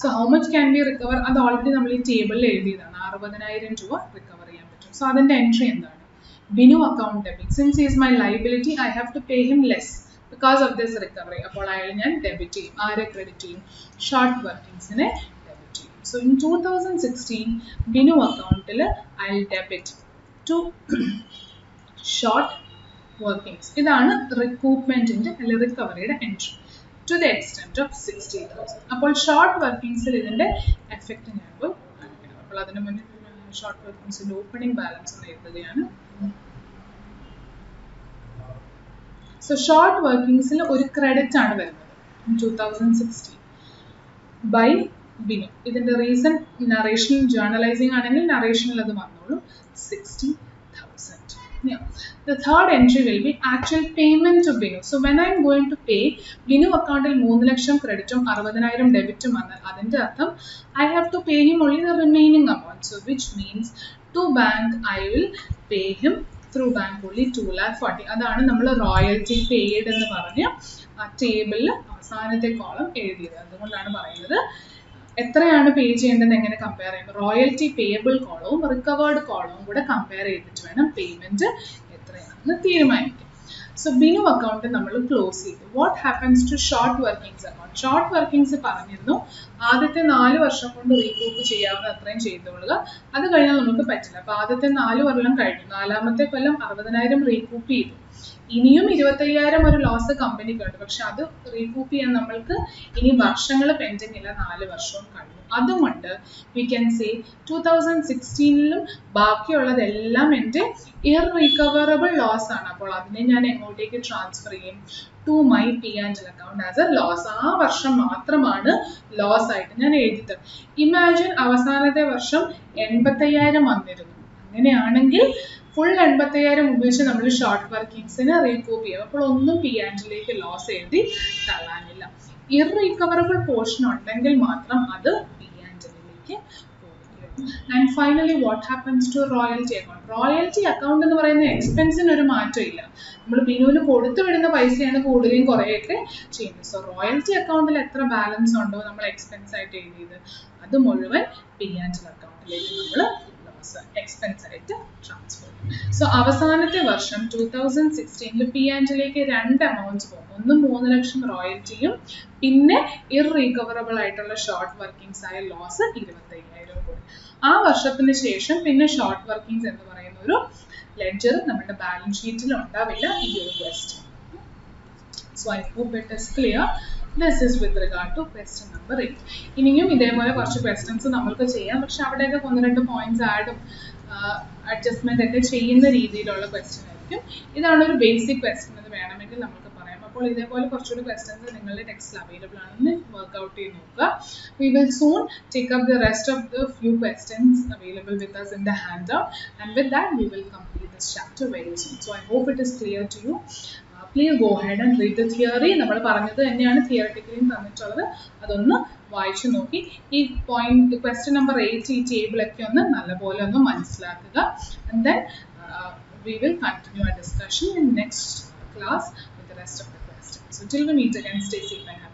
So how much can we recover? അത് ഓൾറെഡി നമ്മൾ ഈ ടേബിളിൽ എഴുതിയതാണ്. 60,000 രൂപ റിക്കവർ ചെയ്യാൻ പറ്റും. സോ അതിന്റെ എൻട്രി എന്താണ്? Binu account debit. Since is my liability, I have to pay him less because of this recovery. അപ്പോൾ അയാൾ ഞാൻ ഡെബിറ്റ് ചെയ്യും. ആരെ ക്രെഡിറ്റ് ചെയ്യും? ഷോർട്ട് വർക്കിങ്സിനെ ഡെബിറ്റ് ചെയ്യും. സോ ഇൻ 2016 ബിനു അക്കൗണ്ടിൽ I will debit to short workings. ഇതാണ് റിക്രൂട്ട്മെന്റിന്റെ അല്ലെങ്കിൽ റിക്കവറിയുടെ entry to the extent of 60,000. അപ്പോൾ ഷോർട്ട് വർക്കിങ്സിൽ ഇതിന്റെ എഫക്റ്റ് ഞാൻ പോയി കാണിക്കണം. അപ്പോൾ അതിന് മുന്നേ ഷോർട്ട് വർക്കിങ്സിന്റെ ഓപ്പണിംഗ് ബാലൻസ് ഒന്ന് എഴുതുകയാണ്. സോ ഷോർട്ട് വർക്കിങ്സിൽ ഒരു ക്രെഡിറ്റ് ആണ് വരുന്നത് 2016 ബൈ ബിനു. ഇതിന്റെ റീസൺ നറേഷൻ ജേർണലൈസിംഗ് ആണെങ്കിൽ നറേഷനിൽ അത് വന്നോളൂ 60,000. Yeah. The third entry will be actual payment to Binu. So when I am going to pay, Binu account il 3 lakham credit 60,000 debit vannal adinte artham I have to pay him only the remaining amount. So which means to bank I will pay him through bank only 2,40,000. അതാണ് നമ്മൾ royalty paid എന്ന് പറഞ്ഞ ആ ടേബിളിൽ അവസാനത്തെ column എഴുതിയത്. അതുകൊണ്ടാണ് പറയുന്നത് എത്രയാണ് പേ ചെയ്യേണ്ടത് എങ്ങനെ കമ്പയർ ചെയ്യുമ്പോൾ റോയൽറ്റി പേയബിൾ കോളവും റിക്കവേർഡ് കോളവും കൂടെ കമ്പയർ ചെയ്തിട്ട് വേണം പേയ്മെന്റ് എത്രയാണെന്ന് തീരുമാനിക്കാം. സോ ബിനു അക്കൗണ്ട് നമ്മൾ ക്ലോസ് ചെയ്തു. What happens to short workings account? Short workings പറഞ്ഞിരുന്നു ആദ്യത്തെ 4 വർഷം കൊണ്ട് റീകൂപ്പ് ചെയ്യാവുന്ന അത്രയും ചെയ്തുകൊള്ളുക, അത് കഴിഞ്ഞാൽ നമുക്ക് പറ്റില്ല. അപ്പൊ ആദ്യത്തെ 4 കൊല്ലം കഴിഞ്ഞു, 4ാമത്തെ കൊല്ലം 60,000 റീകൂപ്പ് ചെയ്തു. ഇനിയും 25,000 ഒരു ലോസ് കമ്പനിക്ക് ഉണ്ട്, പക്ഷെ അത് റീകൂപ്പ് ചെയ്യാൻ നമ്മൾക്ക് ഇനി വർഷങ്ങൾ പെൻഡിങ് ഇല്ല, 4 വർഷവും കഴിഞ്ഞു. അതുകൊണ്ട് വി ക്യാൻ സേ 2016ലും ബാക്കിയുള്ളതെല്ലാം എൻ്റെ ഇർറിക്കവറബിൾ ലോസ് ആണ്. അപ്പോൾ അതിനെ ഞാൻ എങ്ങോട്ടേക്ക് ട്രാൻസ്ഫർ ചെയ്യും? To my P&L account as a loss. ആ വർഷം മാത്രമാണ് ലോസ് ആയിട്ട് ഞാൻ എഴുതിയത്. ഇമാജിൻ അവസാനത്തെ വർഷം 85,000 വന്നിരുന്നു. അങ്ങനെയാണെങ്കിൽ ഫുൾ 85,000 ഉപയോഗിച്ച് നമ്മൾ ഷോർട്ട് വർക്കിങ്സിന് റീകൂപ്പ് ചെയ്യും. അപ്പോൾ ഒന്നും P&Lലേക്ക് ലോസ് എഴുതി തള്ളാനില്ല. ഇർറിക്കവറബിൾ പോർഷൻ ഉണ്ടെങ്കിൽ മാത്രം അത് P&Lലേക്ക് പോകുകയുള്ളൂ. And finally what happens to royalty account? Royalty account എന്ന് പറയുന്ന എക്സ്പെൻസിന് ഒരു മാറ്റം ഇല്ല. നമ്മൾ ബിനുവിന് കൊടുത്തു വിടുന്ന പൈസയാണ് കൂടുതലും കുറേയൊക്കെ ചെയ്യുന്നത്. സോ റോയൽറ്റി അക്കൗണ്ടിൽ എത്ര ബാലൻസ് ഉണ്ടോ നമ്മൾ എക്സ്പെൻസ് ആയിട്ട് എഴുതിയത്, അത് മുഴുവൻ P&L അക്കൗണ്ടിലേക്ക് നമ്മൾ എക്സ്പെൻസ് ആയിട്ട് ട്രാൻസ്ഫർ ചെയ്യും. സോ അവസാനത്തെ വർഷം 2016 P&Lലേക്ക് 2 അമൗണ്ട്സ് പോകും. ഒന്ന് 3 ലക്ഷം റോയൽറ്റിയും പിന്നെ ഇർറിക്കവറബിൾ ആയിട്ടുള്ള ഷോർട്ട് വർക്കിങ്സ് ആയ ലോസ് 25,000 കൂടി. ആ വർഷത്തിന് ശേഷം പിന്നെ ഷോർട്ട് വർക്കിങ്സ് എന്ന് പറയുന്ന ഒരു ലെഡ്ജർ നമ്മുടെ ബാലൻസ് ഷീറ്റിൽ ഉണ്ടാവില്ല. ഈ ഒരു question. So I hope it is clear. This is with regard to question number 8. ഇനിയും ഇതേപോലെ കുറച്ച് ക്വസ്റ്റ്യൻസ് നമുക്ക് ചെയ്യാം, പക്ഷെ അവിടെയൊക്കെ 1-2 പോയിന്റ്സ് ആഡും അഡ്ജസ്റ്റ്മെന്റ് ഒക്കെ ചെയ്യുന്ന രീതിയിലുള്ള ക്വസ്റ്റ്യൻ ആയിരിക്കും. ഇതാണ് ഒരു ബേസിക് ക്വസ്റ്റ്യൻ എന്ന് വേണമെങ്കിൽ നമുക്ക് പറയാം. അപ്പോൾ ഇതേപോലെ കുറച്ചുകൂടി ക്വസ്റ്റ്യൻസ് നിങ്ങളുടെ ടെക്സ്റ്റിൽ അവൈലബിൾ ആണെന്ന് വർക്ക്ഔട്ട് ചെയ്ത് നോക്കുക. We will soon take up the rest of the few questions available with us in the handout, and with that we will complete this chapter very soon. So I hope it is clear to you. Please go ahead and read the theory. നമ്മൾ പറഞ്ഞത് തന്നെയാണ് തിയററ്റിക്കലിയും തന്നിട്ടുള്ളത്, അതൊന്ന് വായിച്ചു നോക്കി ഈ point question number 8 ഈ ടേബിളൊക്കെ ഒന്ന് നല്ലപോലെ ഒന്ന് മനസ്സിലാക്കുക. And then we will continue our discussion in next class with the rest of the questions. So till we meet again, stay safe and happy.